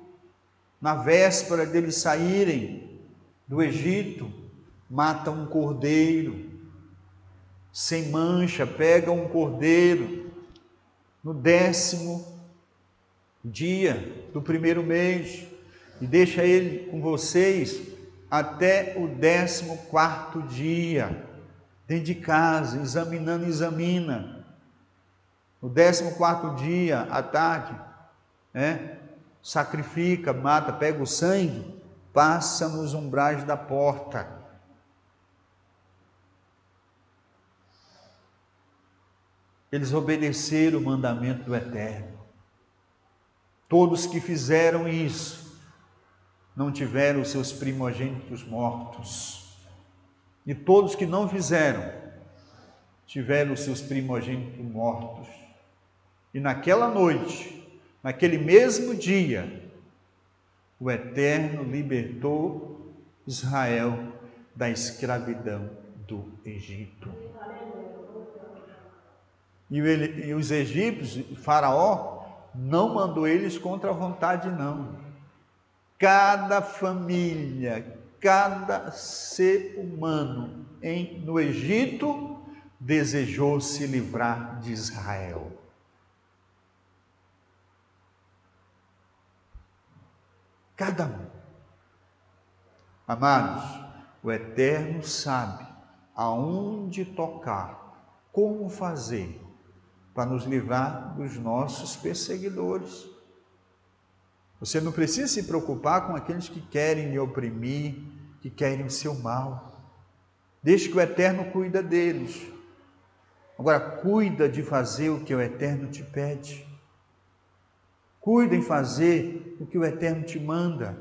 na véspera deles saírem do Egito, mata um cordeiro, sem mancha, pega um cordeiro, no 10º dia do primeiro mês, e deixa ele com vocês até o 14º dia, dentro de casa, examina. No 14º dia, à tarde, sacrifica, mata, pega o sangue, passa nos umbrais da porta. Eles obedeceram o mandamento do Eterno. Todos que fizeram isso não tiveram os seus primogênitos mortos. E todos que não fizeram tiveram os seus primogênitos mortos. E naquela noite, naquele mesmo dia, o Eterno libertou Israel da escravidão do Egito. E os egípcios, Faraó, não mandou eles contra a vontade, não. Cada família, cada ser humano no Egito desejou se livrar de Israel. Cada um. Amados, o Eterno sabe aonde tocar, como fazer, para nos livrar dos nossos perseguidores. Você não precisa se preocupar com aqueles que querem lhe oprimir, que querem o seu mal. Deixe que o Eterno cuida deles. Agora, cuida de fazer o que o Eterno te pede. Cuida em fazer o que o Eterno te manda.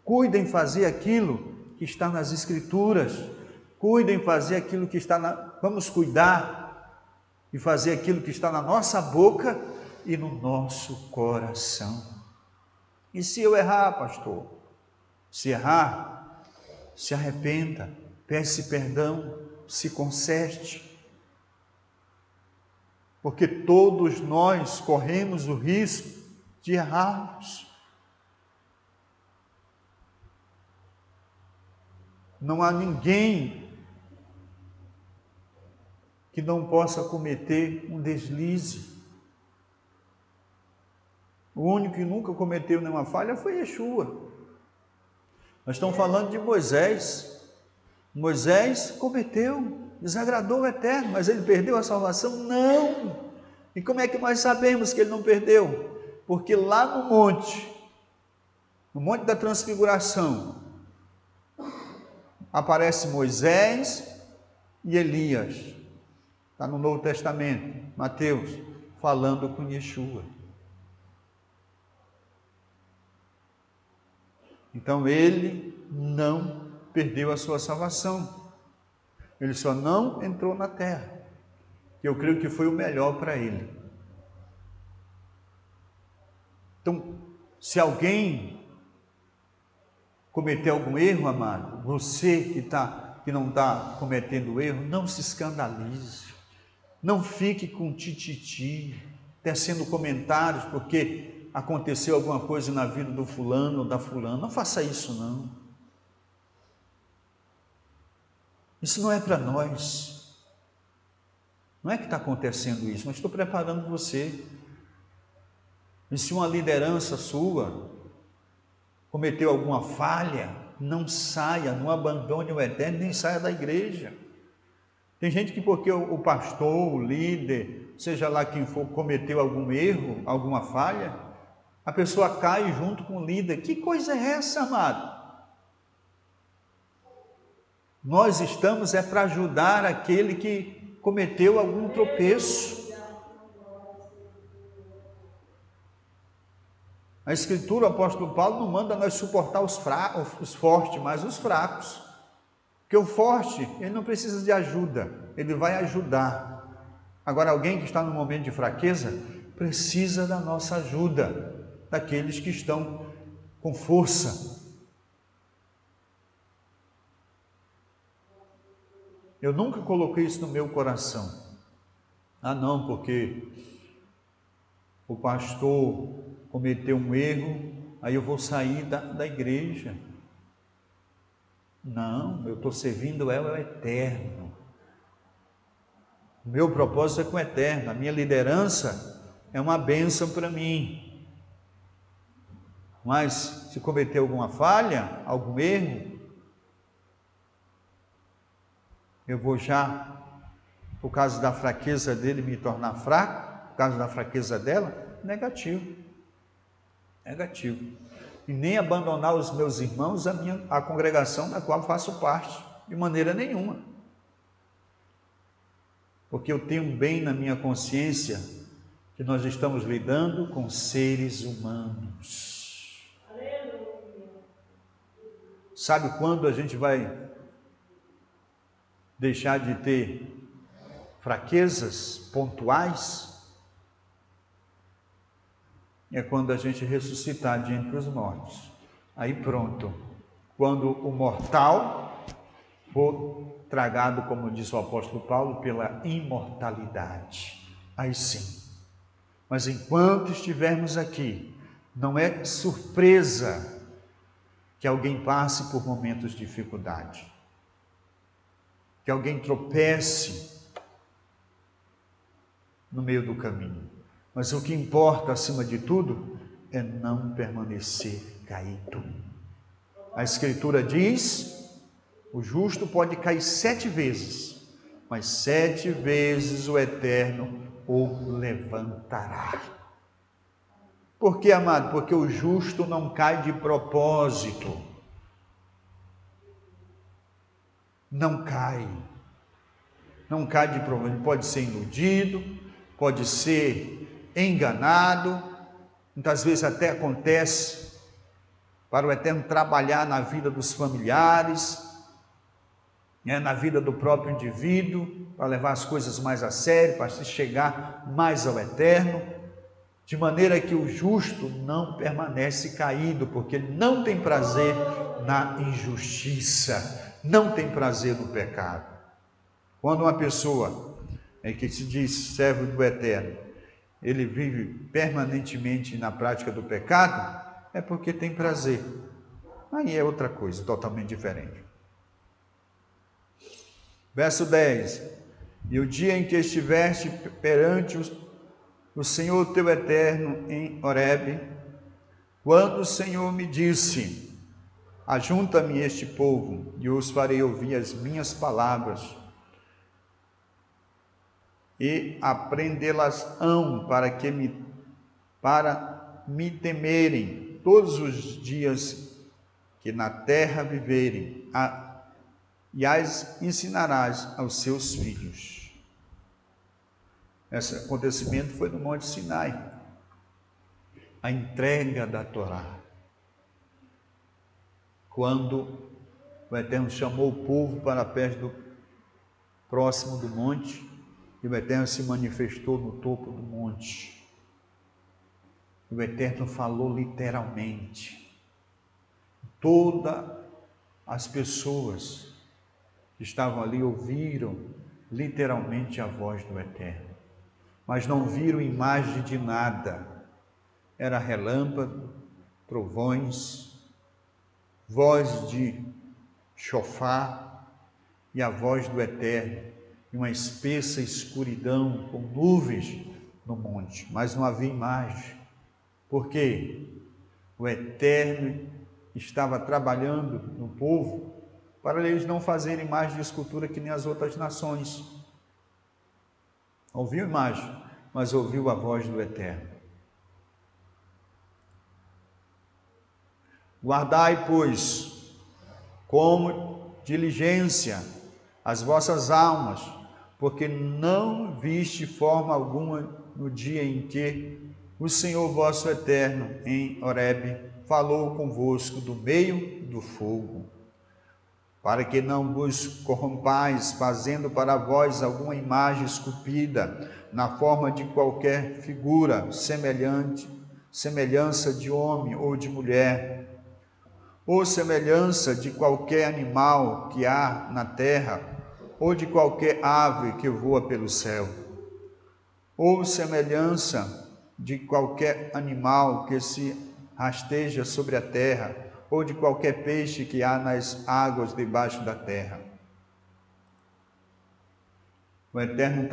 Cuida em fazer aquilo que está nas Escrituras. Cuida em fazer aquilo que está Vamos cuidar e fazer aquilo que está na nossa boca e no nosso coração. E se eu errar, pastor? Se errar, se arrependa, peça perdão, se conserte. Porque todos nós corremos o risco de errarmos. Não há ninguém que não possa cometer um deslize. O único que nunca cometeu nenhuma falha foi Yeshua. Nós estamos falando de Moisés. Moisés cometeu, desagradou o Eterno, mas ele perdeu a salvação? Não! E como é que nós sabemos que ele não perdeu? Porque lá no Monte da Transfiguração, aparece Moisés e Elias. Está no Novo Testamento, Mateus, falando com Yeshua. Então ele não perdeu a sua salvação. Ele só não entrou na terra, que eu creio que foi o melhor para ele. Então, se alguém cometer algum erro, amado, você que não está cometendo erro, não se escandalize. Não fique com tititi, tecendo comentários porque aconteceu alguma coisa na vida do fulano ou da fulana. Não faça isso, não. Isso não é para nós. Não é que está acontecendo isso, mas estou preparando você. E se uma liderança sua cometeu alguma falha, não saia, não abandone o Eterno, nem saia da igreja. Tem gente que porque o pastor, o líder, seja lá quem for, cometeu algum erro, alguma falha, a pessoa cai junto com o líder. Que coisa é essa, amado? Nós estamos para ajudar aquele que cometeu algum tropeço. A Escritura, o apóstolo Paulo não manda nós suportar os fortes, mas os fracos. Porque o forte, ele não precisa de ajuda, ele vai ajudar. Agora, alguém que está no momento de fraqueza, precisa da nossa ajuda, daqueles que estão com força. Eu nunca coloquei isso no meu coração. Ah, não, porque o pastor cometeu um erro, aí eu vou sair da igreja. Não, eu estou servindo é o eterno. O meu propósito é com o eterno. A minha liderança é uma bênção para mim. Mas se cometer alguma falha, algum erro, eu vou já, por causa da fraqueza dele, me tornar fraco, por causa da fraqueza dela, negativo. Negativo. E nem abandonar os meus irmãos, a congregação da qual faço parte, de maneira nenhuma. Porque eu tenho bem na minha consciência que nós estamos lidando com seres humanos. Sabe quando a gente vai deixar de ter fraquezas pontuais? É quando a gente ressuscitar de entre os mortos. Aí pronto. Quando o mortal for tragado, como diz o apóstolo Paulo, pela imortalidade. Aí sim. Mas enquanto estivermos aqui, não é surpresa que alguém passe por momentos de dificuldade, que alguém tropece no meio do caminho. Mas o que importa, acima de tudo, é não permanecer caído. A Escritura diz, o justo pode cair 7 vezes, mas 7 vezes o Eterno o levantará. Por que, amado? Porque o justo não cai de propósito. Não cai. Não cai de propósito. Ele pode ser iludido, pode ser enganado, muitas vezes até acontece para o Eterno trabalhar na vida dos familiares, na vida do próprio indivíduo, para levar as coisas mais a sério, para se chegar mais ao Eterno, de maneira que o justo não permanece caído, porque ele não tem prazer na injustiça, não tem prazer no pecado. Quando uma pessoa que se diz servo do Eterno, ele vive permanentemente na prática do pecado, é porque tem prazer. Aí é outra coisa, totalmente diferente. Verso 10. E o dia em que estiveste perante o Senhor teu Eterno em Horebe, quando o Senhor me disse, ajunta-me este povo, e os farei ouvir as minhas palavras, e aprendê-las-ão para me temerem todos os dias que na terra viverem, e as ensinarás aos seus filhos. Esse acontecimento foi no Monte Sinai, a entrega da Torá, quando o Eterno chamou o povo para perto próximo do monte, e o Eterno se manifestou no topo do monte. O Eterno falou literalmente. Todas as pessoas que estavam ali ouviram literalmente a voz do Eterno, mas não viram imagem de nada. Era relâmpago, trovões, voz de chofar e a voz do Eterno, e uma espessa escuridão com nuvens no monte, mas não havia imagem. Por quê? O Eterno estava trabalhando no povo para eles não fazerem imagem de escultura que nem as outras nações. Ouviu imagem, mas ouviu a voz do Eterno. Guardai, pois, como diligência as vossas almas, porque não viste forma alguma no dia em que o Senhor vosso Eterno, em Horebe, falou convosco do meio do fogo, para que não vos corrompais, fazendo para vós alguma imagem esculpida, na forma de qualquer figura, semelhança de homem ou de mulher, ou semelhança de qualquer animal que há na terra, ou de qualquer ave que voa pelo céu, ou semelhança de qualquer animal que se rasteja sobre a terra, ou de qualquer peixe que há nas águas debaixo da terra. O Eterno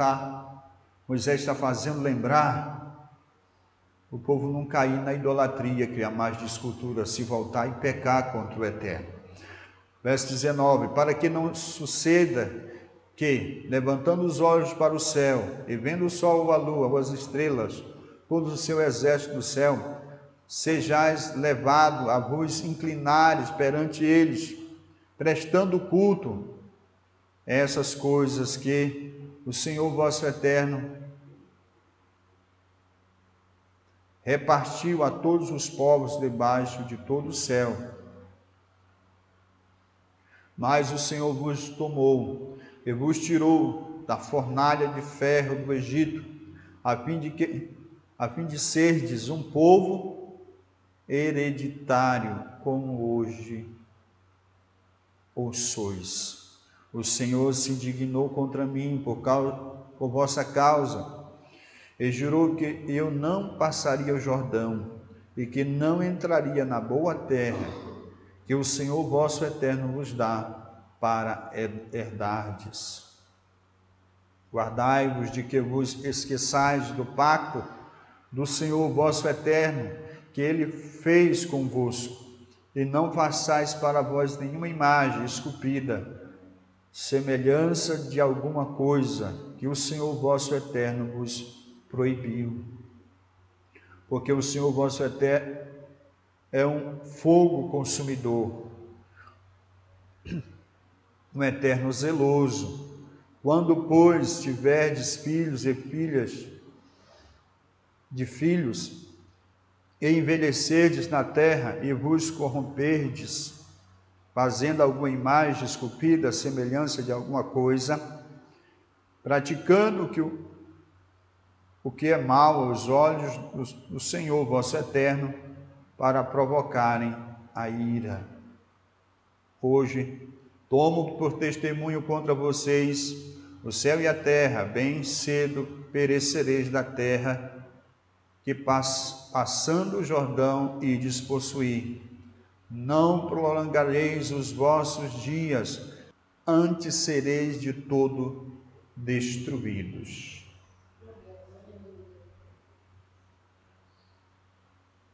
Moisés está fazendo lembrar o povo não cair na idolatria, criar mais de escultura, se voltar e pecar contra o Eterno. Verso 19, para que não suceda que, levantando os olhos para o céu, e vendo o sol, a lua, as estrelas, todo o seu exército do céu, sejais levado a vos inclinares perante eles, prestando culto a essas coisas que o Senhor vosso Eterno repartiu a todos os povos debaixo de todo o céu. Mas o Senhor vos tomou e vos tirou da fornalha de ferro do Egito, a fim de serdes um povo hereditário, como hoje o sois. O Senhor se indignou contra mim por vossa causa, e jurou que eu não passaria o Jordão, e que não entraria na boa terra, que o Senhor vosso Eterno vos dá para herdardes. Guardai-vos de que vos esqueçais do pacto do Senhor vosso Eterno, que Ele fez convosco, e não façais para vós nenhuma imagem esculpida, semelhança de alguma coisa que o Senhor vosso Eterno vos proibiu. Porque o Senhor vosso Eterno é um fogo consumidor, um Eterno zeloso. Quando, pois, tiverdes filhos e filhas de filhos, e envelhecerdes na terra, e vos corromperdes, fazendo alguma imagem esculpida, semelhança de alguma coisa, praticando o que é mal aos olhos do Senhor vosso Eterno, para provocarem a ira. Hoje tomo por testemunho contra vocês o céu e a terra, bem cedo perecereis da terra, que passando o Jordão ides possuir. Não prolongareis os vossos dias, antes sereis de todo destruídos.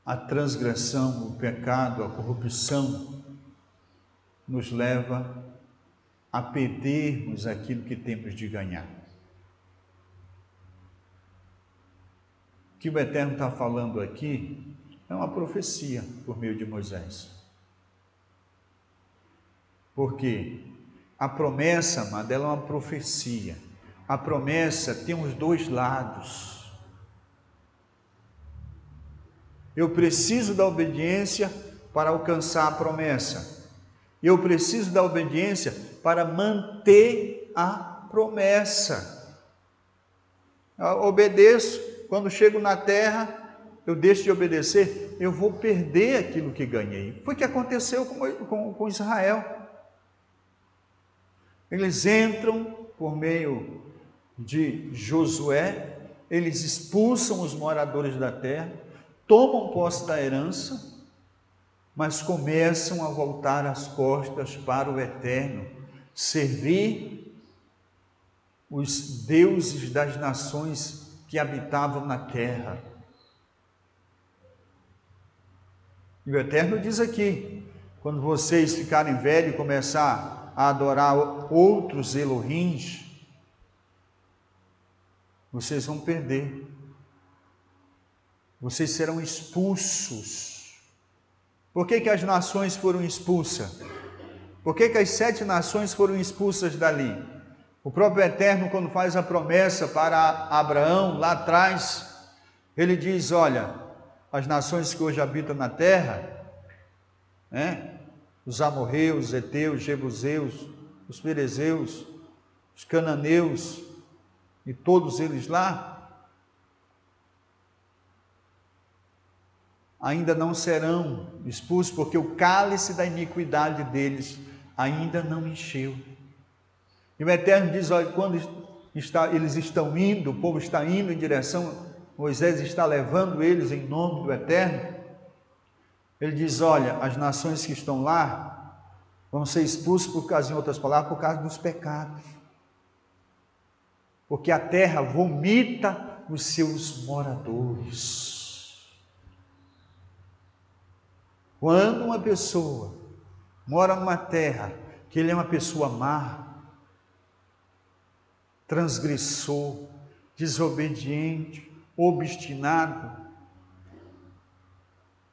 A transgressão, o pecado, a corrupção nos leva a perdermos aquilo que temos de ganhar. O que o Eterno está falando aqui é uma profecia por meio de Moisés. Porque a promessa, amada, ela é uma profecia. A promessa tem os dois lados. Eu preciso da obediência para alcançar a promessa. Eu preciso da obediência para manter a promessa. Eu obedeço, quando chego na terra, eu deixo de obedecer, eu vou perder aquilo que ganhei. Foi o que aconteceu com Israel. Eles entram por meio de Josué, eles expulsam os moradores da terra, tomam posse da herança, mas começam a voltar as costas para o Eterno, servir os deuses das nações que habitavam na terra. E o Eterno diz aqui, quando vocês ficarem velhos e começar a adorar outros Elohims, vocês vão perder. Vocês serão expulsos. Por que as nações foram expulsas? Por que as 7 nações foram expulsas dali? O próprio Eterno, quando faz a promessa para Abraão, lá atrás, ele diz, olha, as nações que hoje habitam na terra, os amorreus, os heteus, os jebuseus, os ferezeus, os cananeus, e todos eles lá, ainda não serão expulsos, porque o cálice da iniquidade deles ainda não encheu. E o Eterno diz, olha, quando eles estão indo, o povo está indo em direção, Moisés está levando eles em nome do Eterno, Ele diz, olha, as nações que estão lá vão ser expulsas por causa, em outras palavras, por causa dos pecados. Porque a terra vomita os seus moradores. Quando uma pessoa mora numa terra que ele é uma pessoa má, transgressor, desobediente, obstinado,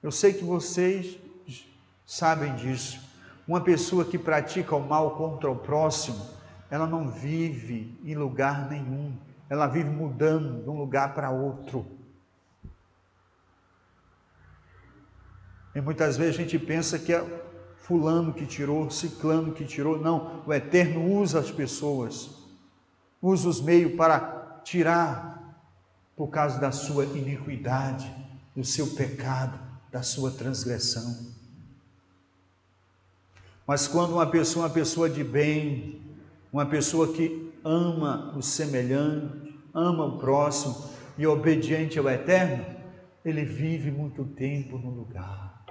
eu sei que vocês sabem disso. Uma pessoa que pratica o mal contra o próximo, ela não vive em lugar nenhum. Ela vive mudando de um lugar para outro. E muitas vezes a gente pensa que é fulano que tirou, ciclano que tirou. Não, o Eterno usa as pessoas, usa os meios para tirar por causa da sua iniquidade, do seu pecado, da sua transgressão. Mas quando uma pessoa de bem, uma pessoa que ama o semelhante, ama o próximo e é obediente ao Eterno, ele vive muito tempo no lugar.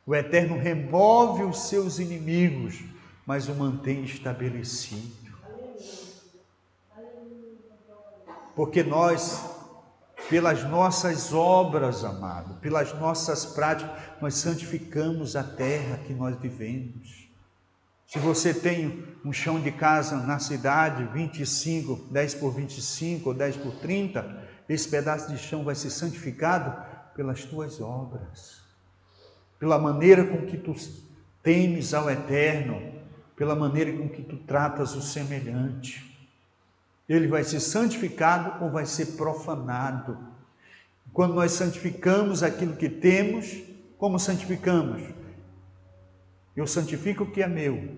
O Eterno remove os seus inimigos, mas o mantém estabelecido. Porque nós, pelas nossas obras, amado, pelas nossas práticas, nós santificamos a terra que nós vivemos. Se você tem um chão de casa na cidade, 25, 10 por 25 ou 10 por 30, esse pedaço de chão vai ser santificado pelas tuas obras, pela maneira com que tu temes ao Eterno, pela maneira com que tu tratas o semelhante. Ele vai ser santificado ou vai ser profanado. Quando nós santificamos aquilo que temos, como santificamos? Eu santifico o que é meu,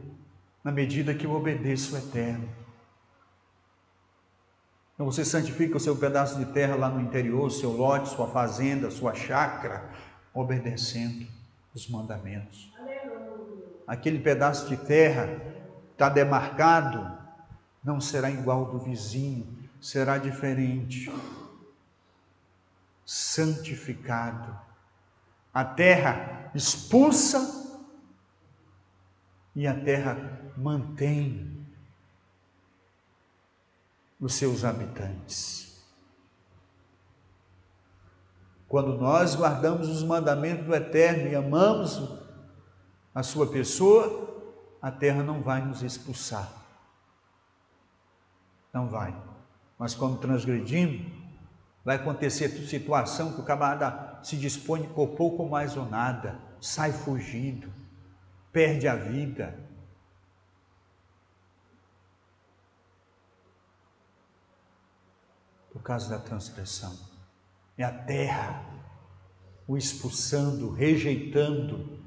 na medida que eu obedeço ao Eterno. Então você santifica o seu pedaço de terra lá no interior, seu lote, sua fazenda, sua chácara, obedecendo os mandamentos. Aquele pedaço de terra está demarcado, não será igual do vizinho, será diferente. Santificado. A terra expulsa e a terra mantém os seus habitantes. Quando nós guardamos os mandamentos do Eterno e amamos a sua pessoa, a terra não vai nos expulsar. Não vai. Mas quando transgredimos, vai acontecer situação que o camarada se dispõe por pouco mais ou nada, sai fugido, perde a vida. Por causa da transgressão. É a terra o expulsando, rejeitando,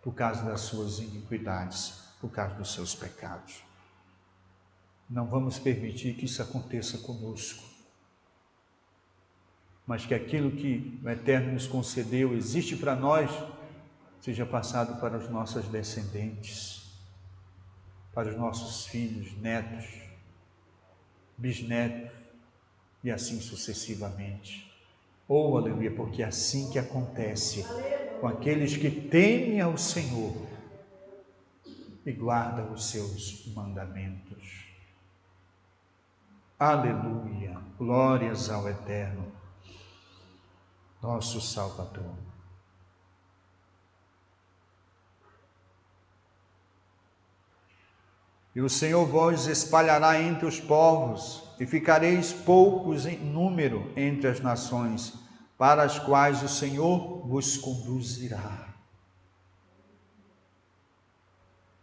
por causa das suas iniquidades, por causa dos seus pecados. Não vamos permitir que isso aconteça conosco. Mas que aquilo que o Eterno nos concedeu, existe para nós, seja passado para os nossos descendentes, para os nossos filhos, netos, bisnetos, e assim sucessivamente. Oh, aleluia, porque é assim que acontece com aqueles que temem ao Senhor e guardam os seus mandamentos. Aleluia, glórias ao Eterno, nosso Salvador. E o Senhor vos espalhará entre os povos, e ficareis poucos em número entre as nações, para as quais o Senhor vos conduzirá.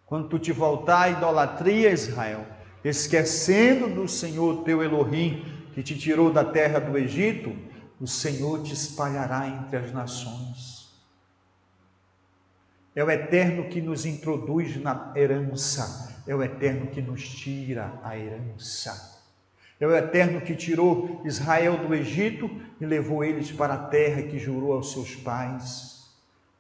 Quando tu te voltar à idolatria, Israel, esquecendo do Senhor teu Elohim, que te tirou da terra do Egito, o Senhor te espalhará entre as nações. É o Eterno que nos introduz na herança, é o Eterno que nos tira a herança. É o Eterno que tirou Israel do Egito e levou eles para a terra que jurou aos seus pais.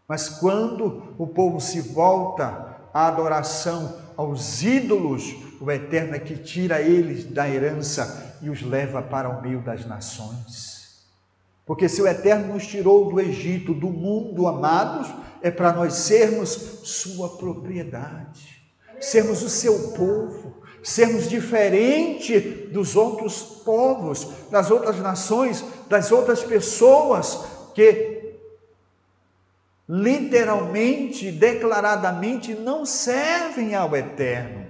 Mas quando o povo se volta à adoração aos ídolos, o Eterno é que tira eles da herança e os leva para o meio das nações. Porque se o Eterno nos tirou do Egito, do mundo, amados, é para nós sermos sua propriedade, sermos o seu povo, sermos diferente dos outros povos, das outras nações, das outras pessoas que literalmente, declaradamente não servem ao Eterno.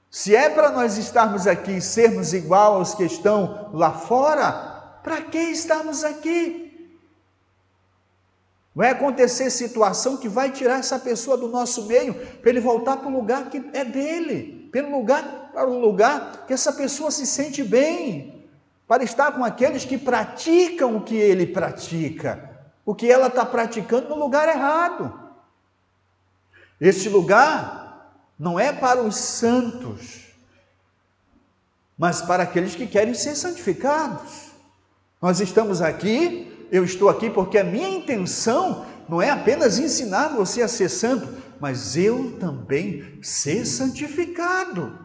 Se é para nós estarmos aqui e sermos igual aos que estão lá fora, para que estarmos aqui? Vai acontecer situação que vai tirar essa pessoa do nosso meio, para ele voltar para o lugar que é dele, para o lugar que essa pessoa se sente bem, para estar com aqueles que praticam o que ele pratica, o que ela está praticando no lugar errado. Este lugar não é para os santos, mas para aqueles que querem ser santificados. Nós estamos aqui, eu estou aqui porque a minha intenção não é apenas ensinar você a ser santo, mas eu também ser santificado.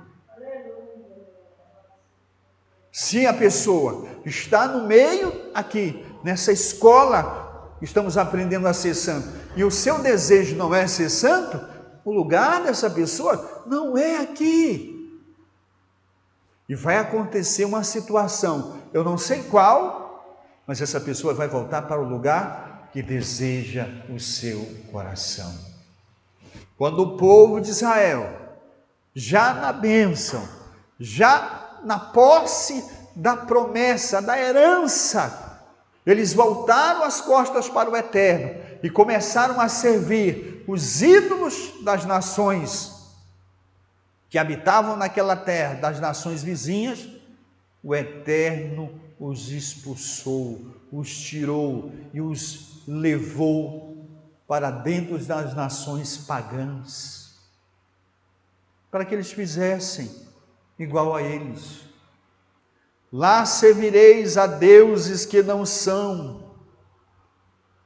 Se a pessoa está no meio aqui, nessa escola, estamos aprendendo a ser santo, e o seu desejo não é ser santo, o lugar dessa pessoa não é aqui. E vai acontecer uma situação, eu não sei qual, mas essa pessoa vai voltar para o lugar que deseja o seu coração. Quando o povo de Israel, já na bênção, já na posse da promessa, da herança, eles voltaram as costas para o Eterno e começaram a servir os ídolos das nações que habitavam naquela terra, das nações vizinhas, o Eterno os expulsou, os tirou e os levou para dentro das nações pagãs, para que eles fizessem igual a eles. Lá servireis a deuses que não são,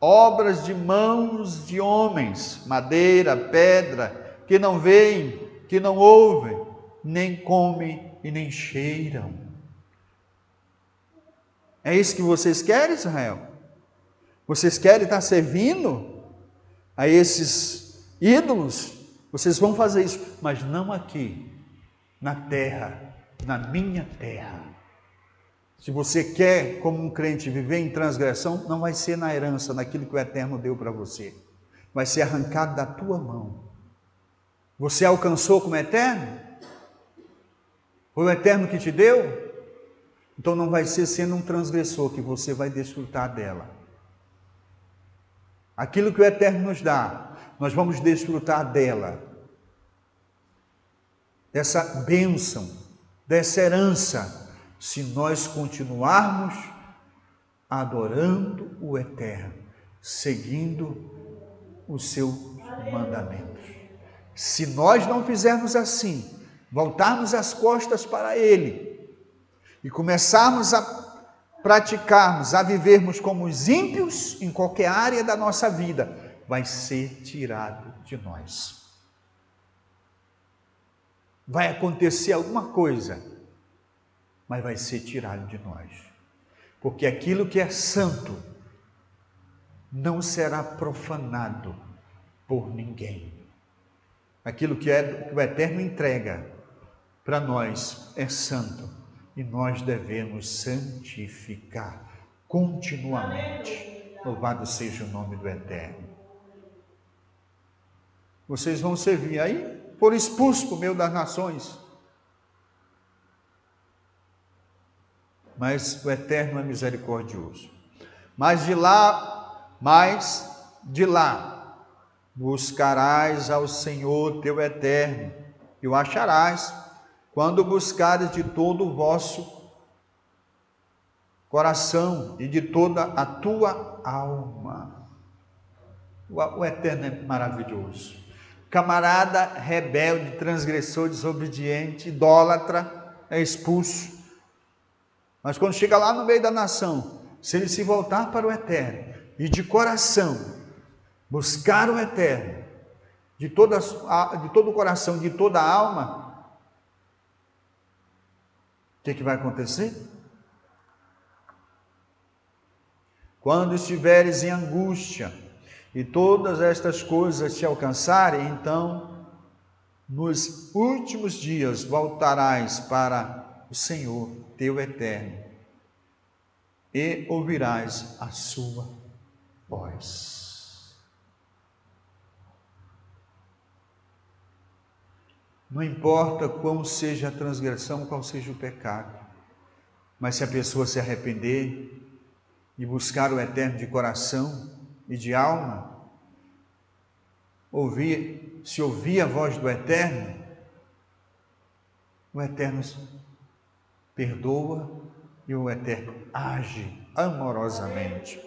obras de mãos de homens, madeira, pedra, que não veem, que não ouvem, nem comem e nem cheiram. É isso que vocês querem, Israel? Vocês querem estar servindo a esses ídolos? Vocês vão fazer isso, mas não aqui, na terra, na minha terra. Se você quer, como um crente, viver em transgressão, não vai ser na herança, naquilo que o Eterno deu para você. Vai ser arrancado da tua mão. Você alcançou como Eterno? Foi o Eterno que te deu? Então não vai ser sendo um transgressor que você vai desfrutar dela. Aquilo que o Eterno nos dá, nós vamos desfrutar dela. Dessa bênção, dessa herança, se nós continuarmos adorando o Eterno, seguindo os seus mandamentos. Se nós não fizermos assim, voltarmos as costas para Ele, e começarmos a praticarmos, a vivermos como os ímpios em qualquer área da nossa vida, vai ser tirado de nós. Vai acontecer alguma coisa, mas vai ser tirado de nós. Porque aquilo que é santo não será profanado por ninguém. Aquilo que o Eterno entrega para nós é santo. E nós devemos santificar continuamente. Louvado seja o nome do Eterno. Vocês vão servir aí, foram expulsos por meio das nações. Mas o Eterno é misericordioso. Mas de lá buscarás ao Senhor teu Eterno, e o acharás, quando buscares de todo o vosso coração e de toda a tua alma. O Eterno é maravilhoso. Camarada rebelde, transgressor, desobediente, idólatra, é expulso. Mas quando chega lá no meio da nação, se ele se voltar para o Eterno e de coração buscar o Eterno, de todo o coração, de toda a alma, o que vai acontecer? Quando estiveres em angústia e todas estas coisas te alcançarem, então, nos últimos dias, voltarás para o Senhor, teu Eterno, e ouvirás a sua voz. Não importa qual seja a transgressão, qual seja o pecado, mas se a pessoa se arrepender e buscar o Eterno de coração e de alma, se ouvir a voz do Eterno, o Eterno perdoa e o Eterno age amorosamente.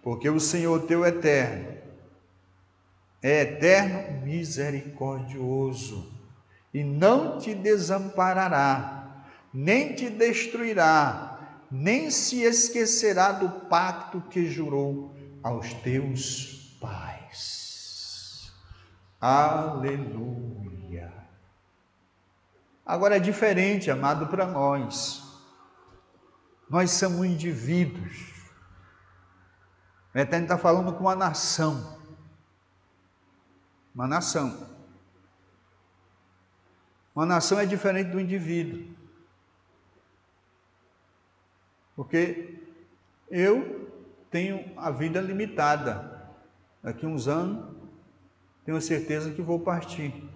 Porque o Senhor teu Eterno é eterno misericordioso e não te desamparará, nem te destruirá, nem se esquecerá do pacto que jurou aos teus pais. Aleluia! Agora é diferente, amado, para nós. Nós somos indivíduos. O Eterno está falando com uma nação. Uma nação. Uma nação é diferente do indivíduo. Porque eu tenho a vida limitada. Daqui a uns anos, tenho certeza que vou partir.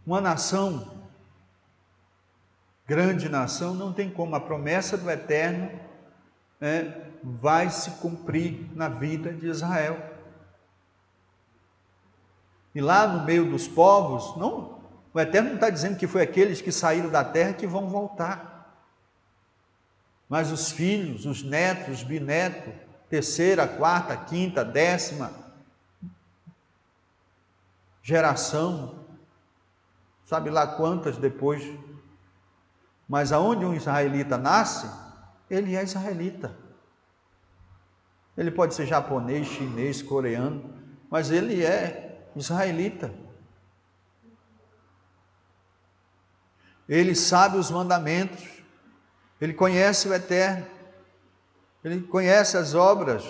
Uma nação, grande nação, não tem como. A promessa do Eterno vai se cumprir na vida de Israel. E lá no meio dos povos, o Eterno não está dizendo que foi aqueles que saíram da terra que vão voltar. Mas os filhos, os netos, os bisnetos, terceira, quarta, quinta, 10ª geração, sabe lá quantas depois. Mas aonde um israelita nasce, ele é israelita. Ele pode ser japonês, chinês, coreano, mas ele é israelita. Ele sabe os mandamentos, ele conhece o Eterno, ele conhece as obras,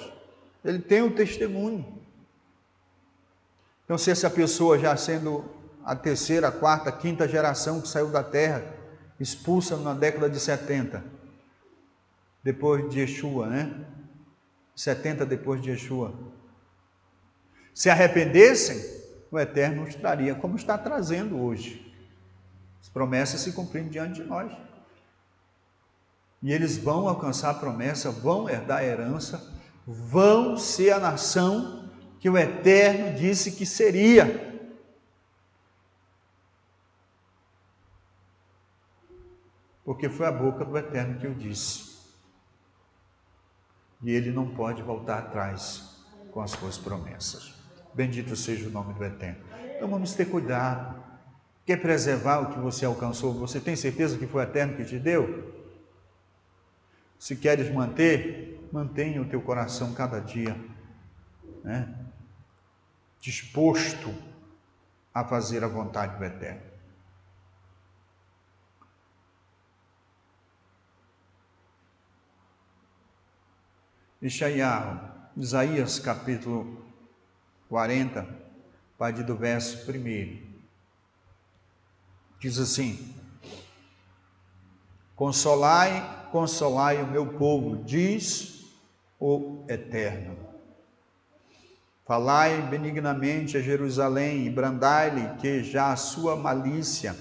ele tem o testemunho. Então, se essa pessoa já sendo a terceira, quarta, quinta geração que saiu da terra, expulsa na década de 70, depois de Yeshua, 70 depois de Yeshua, se arrependessem, o Eterno os traria, como está trazendo hoje. As promessas se cumprindo diante de nós. E eles vão alcançar a promessa, vão herdar a herança, vão ser a nação que o Eterno disse que seria. Porque foi a boca do Eterno que o disse. E ele não pode voltar atrás com as suas promessas. Bendito seja o nome do Eterno. Então vamos ter cuidado. Quer preservar o que você alcançou? Você tem certeza que foi o Eterno que te deu? Se queres manter, mantenha o teu coração cada dia, disposto a fazer a vontade do Eterno. Isaías capítulo 40, a partir do verso 1, diz assim: Consolai, consolai o meu povo, diz o Eterno. Falai benignamente a Jerusalém e brandai-lhe que já a sua malícia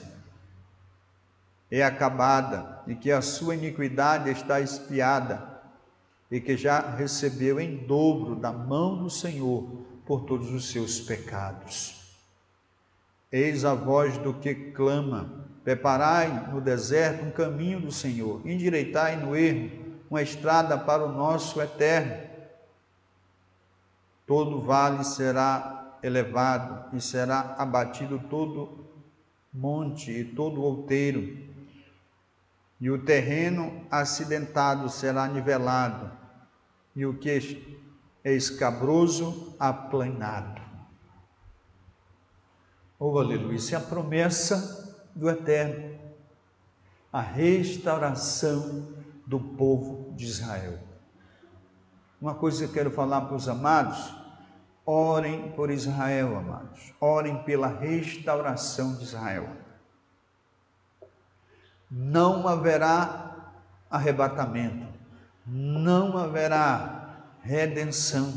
é acabada e que a sua iniquidade está expiada e que já recebeu em dobro da mão do Senhor por todos os seus pecados. Eis a voz do que clama: preparai no deserto um caminho do Senhor, endireitai no ermo uma estrada para o nosso Eterno. Todo vale será elevado e será abatido todo monte e todo outeiro, e o terreno acidentado será nivelado, e o que é escabroso aplanado. Oh, aleluia! Isso é a promessa do Eterno, a restauração do povo de Israel. Uma coisa que eu quero falar para os amados: orem por Israel, amados. Orem pela restauração de Israel. Não haverá arrebatamento, não haverá redenção,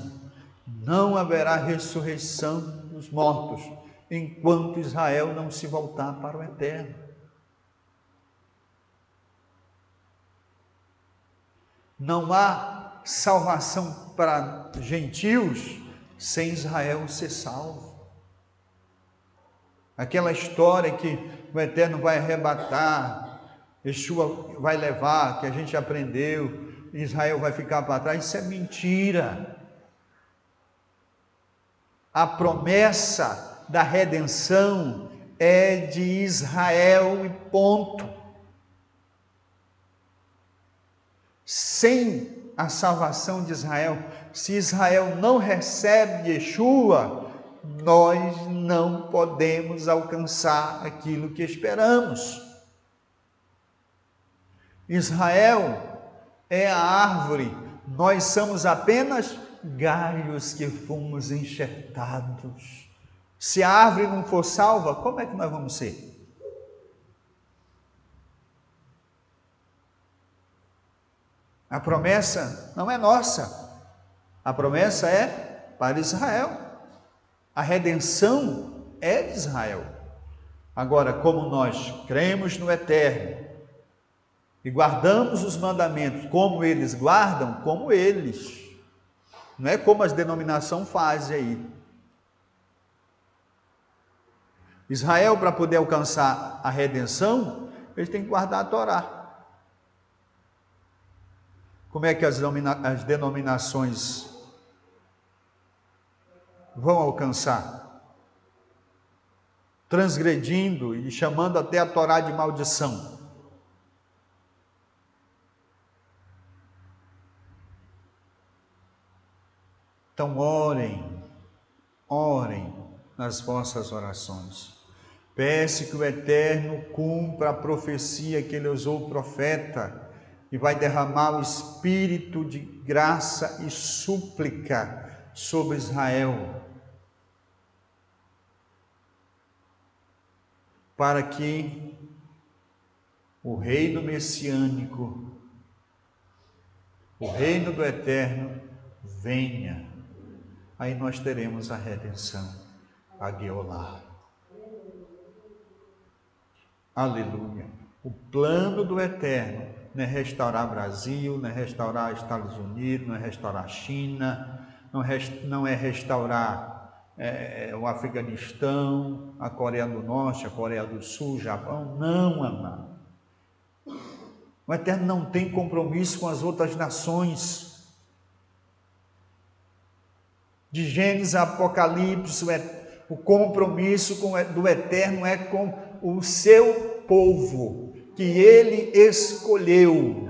não haverá ressurreição dos mortos, enquanto Israel não se voltar para o eterno. Não há salvação para gentios sem Israel ser salvo. Aquela história que o eterno vai arrebatar, Yeshua vai levar, que a gente aprendeu, Israel vai ficar para trás, isso é mentira. A promessa da redenção é de Israel e ponto. Sem a salvação de Israel, se Israel não recebe Yeshua, nós não podemos alcançar aquilo que esperamos. Israel é a árvore, nós somos apenas galhos que fomos enxertados. Se a árvore não for salva, como é que nós vamos ser? A promessa não é nossa, a promessa é para Israel. A redenção é de Israel. Agora, como nós cremos no eterno e guardamos os mandamentos como eles guardam, como eles, não é como as denominações fazem aí. Israel, para poder alcançar a redenção, eles têm que guardar a Torá. Como é que as denominações vão alcançar? Transgredindo e chamando até a Torá de maldição. Então orem nas vossas orações. Peça que o Eterno cumpra a profecia que ele usou o profeta e vai derramar o espírito de graça e súplica sobre Israel, para que o reino messiânico, o reino do Eterno venha. Aí nós teremos a redenção, a Geolá. Aleluia. O plano do Eterno não é restaurar Brasil, não é restaurar Estados Unidos, não é restaurar China, não é restaurar o Afeganistão, a Coreia do Norte, a Coreia do Sul, Japão. Não, amado. O Eterno não tem compromisso com as outras nações. De Gênesis a Apocalipse, o compromisso do Eterno é com o seu povo, que ele escolheu.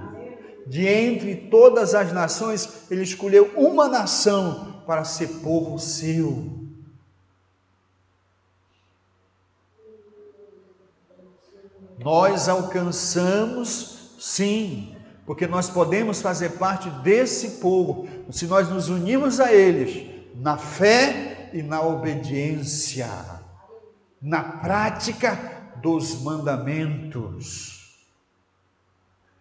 De entre todas as nações, ele escolheu uma nação para ser povo seu. Nós alcançamos, sim, porque nós podemos fazer parte desse povo, se nós nos unirmos a eles, na fé e na obediência, na prática dos mandamentos.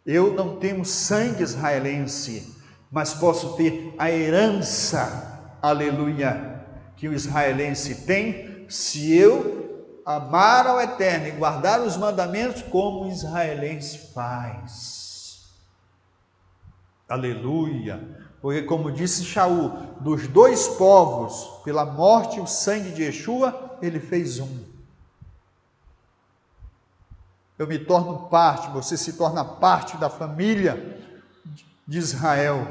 Eu não tenho sangue israelense, mas posso ter a herança, aleluia, que o israelense tem, se eu amar ao Eterno e guardar os mandamentos como o israelense faz. Aleluia. Porque, como disse Shaul, dos dois povos, pela morte e o sangue de Yeshua, ele fez um. Eu me torno parte, você se torna parte da família de Israel.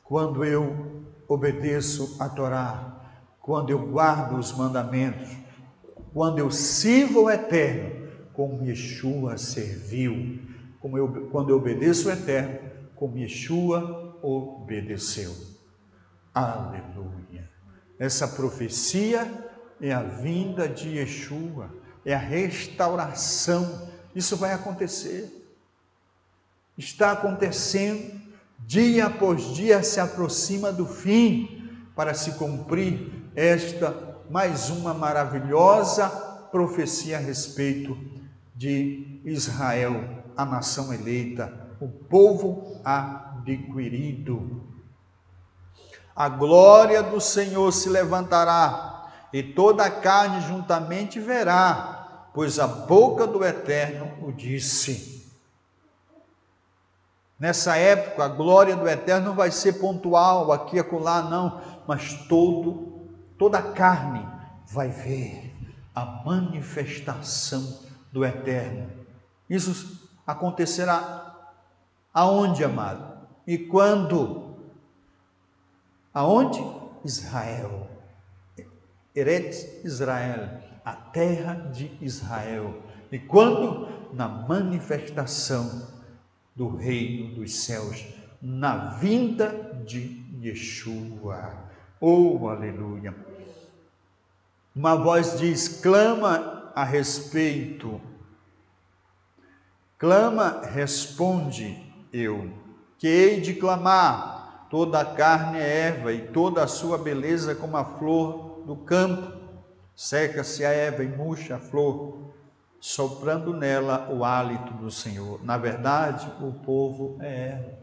Quando eu obedeço a Torá, quando eu guardo os mandamentos, quando eu sirvo o Eterno, como Yeshua serviu, quando eu obedeço o Eterno, como Yeshua obedeceu. Aleluia. Essa profecia é a vinda de Yeshua, é a restauração. Isso vai acontecer. Está acontecendo. Dia após dia se aproxima do fim para se cumprir esta mais uma maravilhosa profecia a respeito de Israel, a nação eleita, o povo adquirido. A glória do Senhor se levantará e toda a carne juntamente verá, pois a boca do Eterno o disse. Nessa época, a glória do Eterno não vai ser pontual, aqui e acolá, não, mas toda a carne vai ver a manifestação do Eterno. Isso acontecerá aonde, amado? E quando? Aonde? Israel. Eretz Israel, a terra de Israel. E quando? Na manifestação do reino dos céus, na vinda de Yeshua. Oh, aleluia! Uma voz diz: clama a respeito. Clama, responde eu, que hei de clamar. Toda a carne é erva e toda a sua beleza como a flor do campo. Seca-se a erva e murcha a flor, soprando nela o hálito do Senhor. Na verdade, o povo é erva.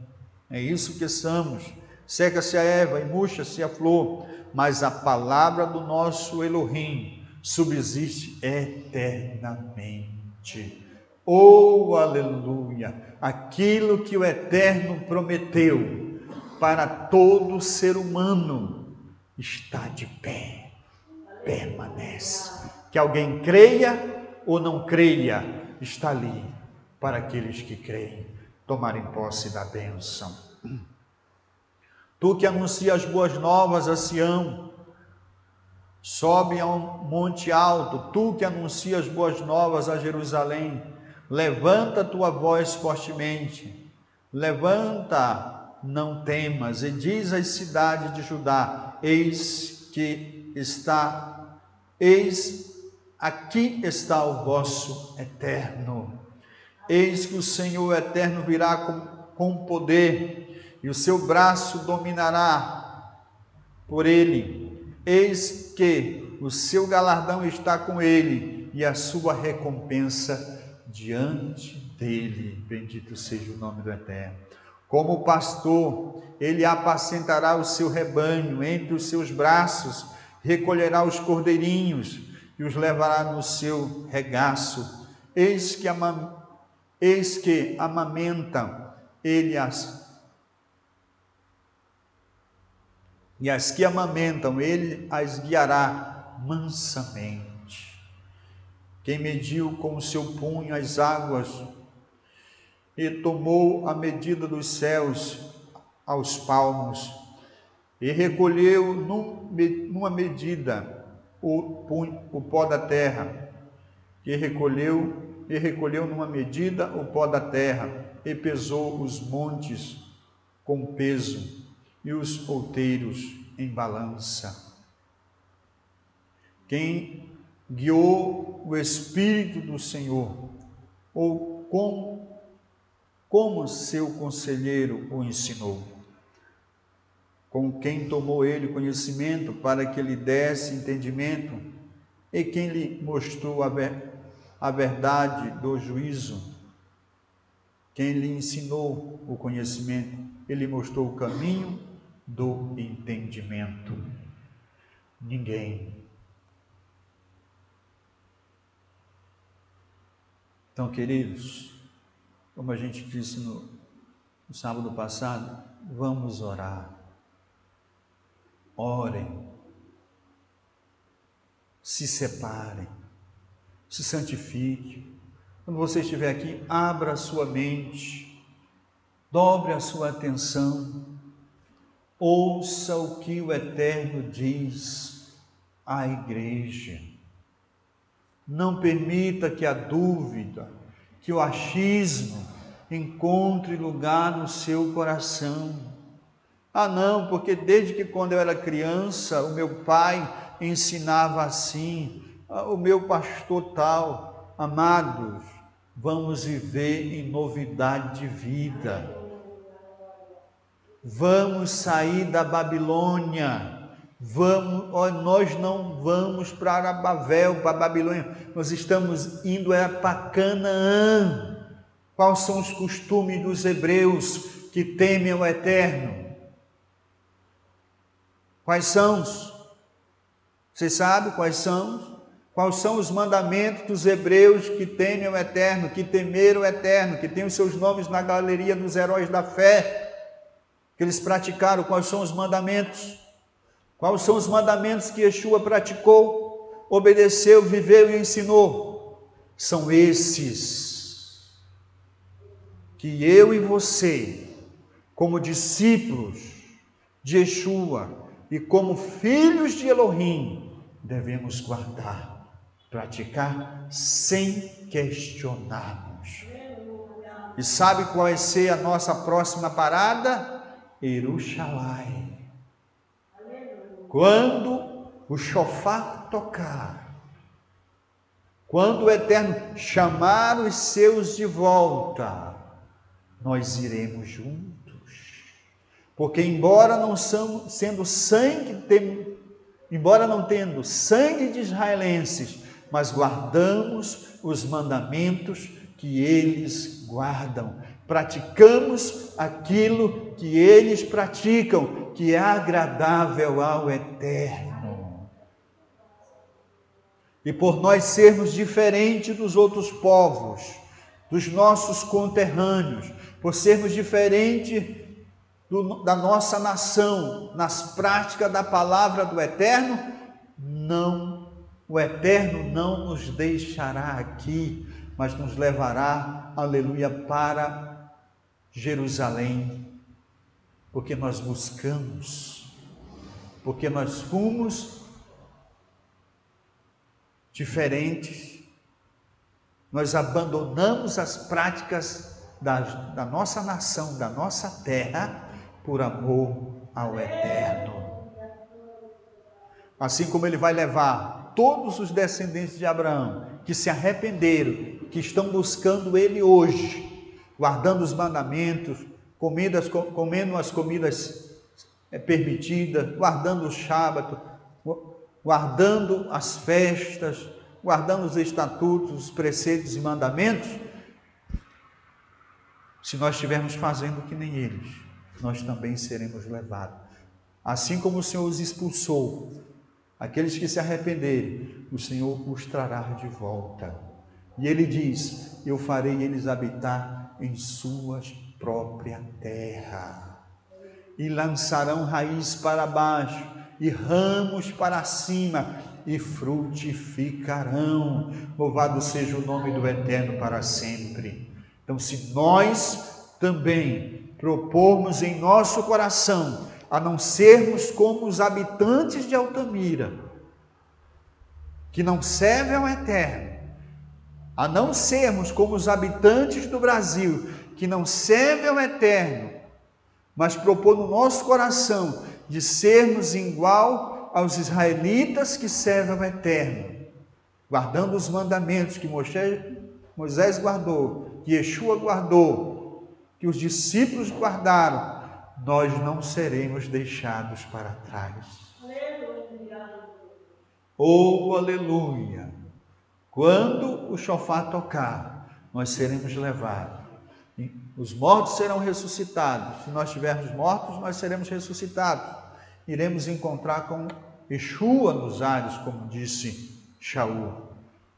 É isso que somos. Seca-se a erva e murcha-se a flor, mas a palavra do nosso Elohim subsiste eternamente. Oh, aleluia! Aquilo que o Eterno prometeu para todo ser humano está de pé, permanece. Que alguém creia ou não creia, está ali para aqueles que creem tomarem posse da bênção. Tu que anuncias boas novas a Sião, sobe a um monte alto. Tu que anuncias boas novas a Jerusalém, levanta tua voz fortemente, levanta, não temas, e diz às cidades de Judá: eis aqui está o vosso Eterno. Eis que o Senhor Eterno virá com poder, e o seu braço dominará por ele. Eis que o seu galardão está com ele, e a sua recompensa diante dele. Bendito seja o nome do Eterno. Como pastor, ele apacentará o seu rebanho, entre os seus braços recolherá os cordeirinhos e os levará no seu regaço. Eis que amamentam ele e as que amamentam ele as guiará mansamente. Quem mediu com o seu punho as águas e tomou a medida dos céus aos palmos e recolheu numa medida o pó da terra, e recolheu numa medida o pó da terra, e pesou os montes com peso, e os outeiros em balança. Quem guiou o Espírito do Senhor, ou como seu conselheiro o ensinou? Com quem tomou ele conhecimento para que lhe desse entendimento, e quem lhe mostrou a verdade do juízo? Quem lhe ensinou o conhecimento, ele mostrou o caminho do entendimento. Ninguém. Então, queridos, como a gente disse no sábado passado, vamos orar. Orem, se separem, se santifiquem. Quando você estiver aqui, abra a sua mente, dobre a sua atenção, ouça o que o Eterno diz à igreja. Não permita que a dúvida, que o achismo encontre lugar no seu coração. Ah, não, porque desde que quando eu era criança, o meu pai ensinava assim, o meu pastor tal. Amados, vamos viver em novidade de vida. Vamos sair da Babilônia. Nós não vamos para Babel, para a Babilônia. Nós estamos indo para Canaã. Quais são os costumes dos hebreus que temem o Eterno? Quais são? Vocês sabem quais são? Quais são os mandamentos dos hebreus que temem o Eterno, que temeram o Eterno, que têm os seus nomes na galeria dos heróis da fé, que eles praticaram? Quais são os mandamentos? Quais são os mandamentos que Yeshua praticou, obedeceu, viveu e ensinou? São esses que eu e você, como discípulos de Yeshua e como filhos de Elohim, devemos guardar, praticar sem questionarmos. E sabe qual vai ser a nossa próxima parada? Jerusalém. Quando o shofar tocar, quando o Eterno chamar os seus de volta, nós iremos juntos. Porque embora não tendo sangue de israelenses, mas guardamos os mandamentos que eles guardam. Praticamos aquilo que eles praticam, que é agradável ao Eterno. E por nós sermos diferentes dos outros povos, dos nossos conterrâneos, por sermos diferentes da nossa nação, nas práticas da palavra do Eterno, o Eterno não nos deixará aqui, mas nos levará, aleluia, para Jerusalém, porque nós buscamos, porque nós fomos diferentes, nós abandonamos as práticas da nossa nação, da nossa terra, por amor ao Eterno. Assim como Ele vai levar todos os descendentes de Abraão, que se arrependeram, que estão buscando Ele hoje, guardando os mandamentos, comendo as comidas permitidas, guardando o sábado, guardando as festas, guardando os estatutos, os preceitos e mandamentos. Se nós estivermos fazendo que nem eles, nós também seremos levados. Assim como o Senhor os expulsou, aqueles que se arrependerem, o Senhor os trará de volta. E Ele diz: eu farei eles habitar em sua própria terra, e lançarão raiz para baixo, e ramos para cima, e frutificarão. Louvado seja o nome do Eterno para sempre. Então, se nós também propormos em nosso coração a não sermos como os habitantes de Altamira, que não servem ao Eterno, a não sermos como os habitantes do Brasil, que não servem ao Eterno, mas propor no nosso coração de sermos igual aos israelitas que servem ao Eterno, guardando os mandamentos que Moisés guardou, que Yeshua guardou, que os discípulos guardaram, nós não seremos deixados para trás. Oh, aleluia! Quando o shofar tocar, nós seremos levados. Os mortos serão ressuscitados. Se nós estivermos mortos, nós seremos ressuscitados. Iremos encontrar com Yeshua nos ares, como disse Shaul,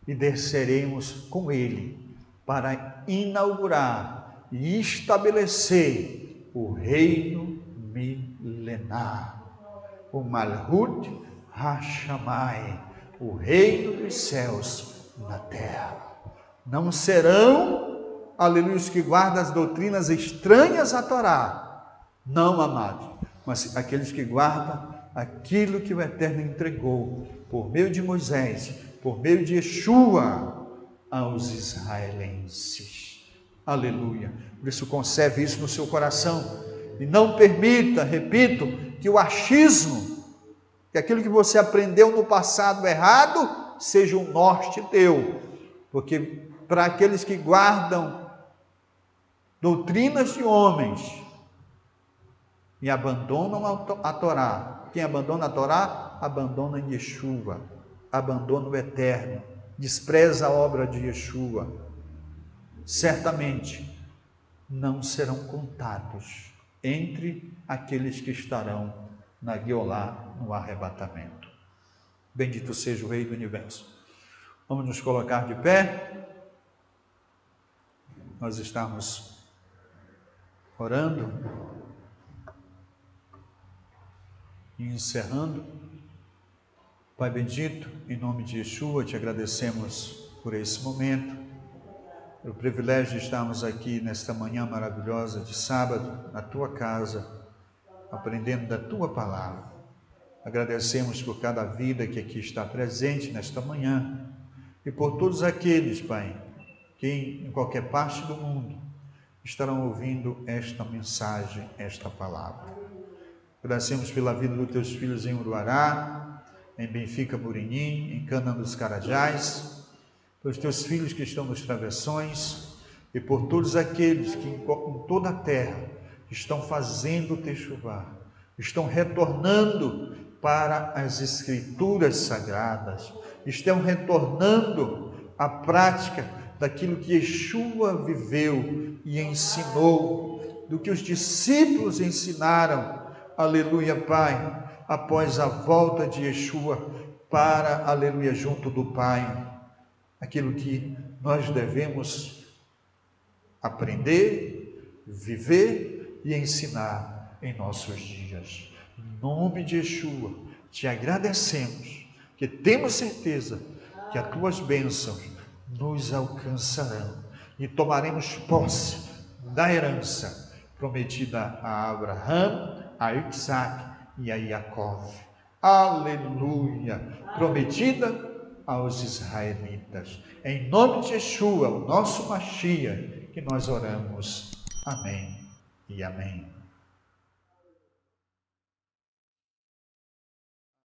e desceremos com ele para inaugurar e estabelecer o reino milenar, o Malhut HaShamai, o reino dos céus na terra. Não serão, aleluia, os que guardam as doutrinas estranhas à Torá, não, amados, mas aqueles que guardam aquilo que o Eterno entregou por meio de Moisés, por meio de Yeshua aos israelenses. Aleluia. Por isso conserve isso no seu coração e não permita, repito, que o achismo, que aquilo que você aprendeu no passado errado, seja um norte teu, porque para aqueles que guardam doutrinas de homens, e abandonam a Torá. Quem abandona a Torá, abandona Yeshua, abandona o eterno, despreza a obra de Yeshua. Certamente não serão contados entre aqueles que estarão na Guiolá, no arrebatamento. Bendito seja o Rei do Universo. Vamos nos colocar de pé. Nós estamos orando e encerrando. Pai bendito, em nome de Yeshua, te agradecemos por esse momento, pelo privilégio de estarmos aqui nesta manhã maravilhosa de sábado, na tua casa, aprendendo da tua palavra. Agradecemos por cada vida que aqui está presente nesta manhã e por todos aqueles, Pai, que em qualquer parte do mundo estarão ouvindo esta mensagem, esta palavra. Agradecemos pela vida dos teus filhos em Uruará, em Benfica, Murinim, em Cana dos Carajás, pelos teus filhos que estão nos travessões e por todos aqueles que em toda a terra estão fazendo o Techuvá, estão retornando para as Escrituras Sagradas, estão retornando à prática daquilo que Yeshua viveu e ensinou, do que os discípulos ensinaram, aleluia, Pai, após a volta de Yeshua para, aleluia, junto do Pai, aquilo que nós devemos aprender, viver e ensinar em nossos dias. Em nome de Yeshua, te agradecemos, que temos certeza que as tuas bênçãos nos alcançarão e tomaremos posse da herança prometida a Abraão, a Isaac e a Jacó. Aleluia! Prometida aos israelitas. Em nome de Yeshua, o nosso Mashiach, que nós oramos. Amém e amém.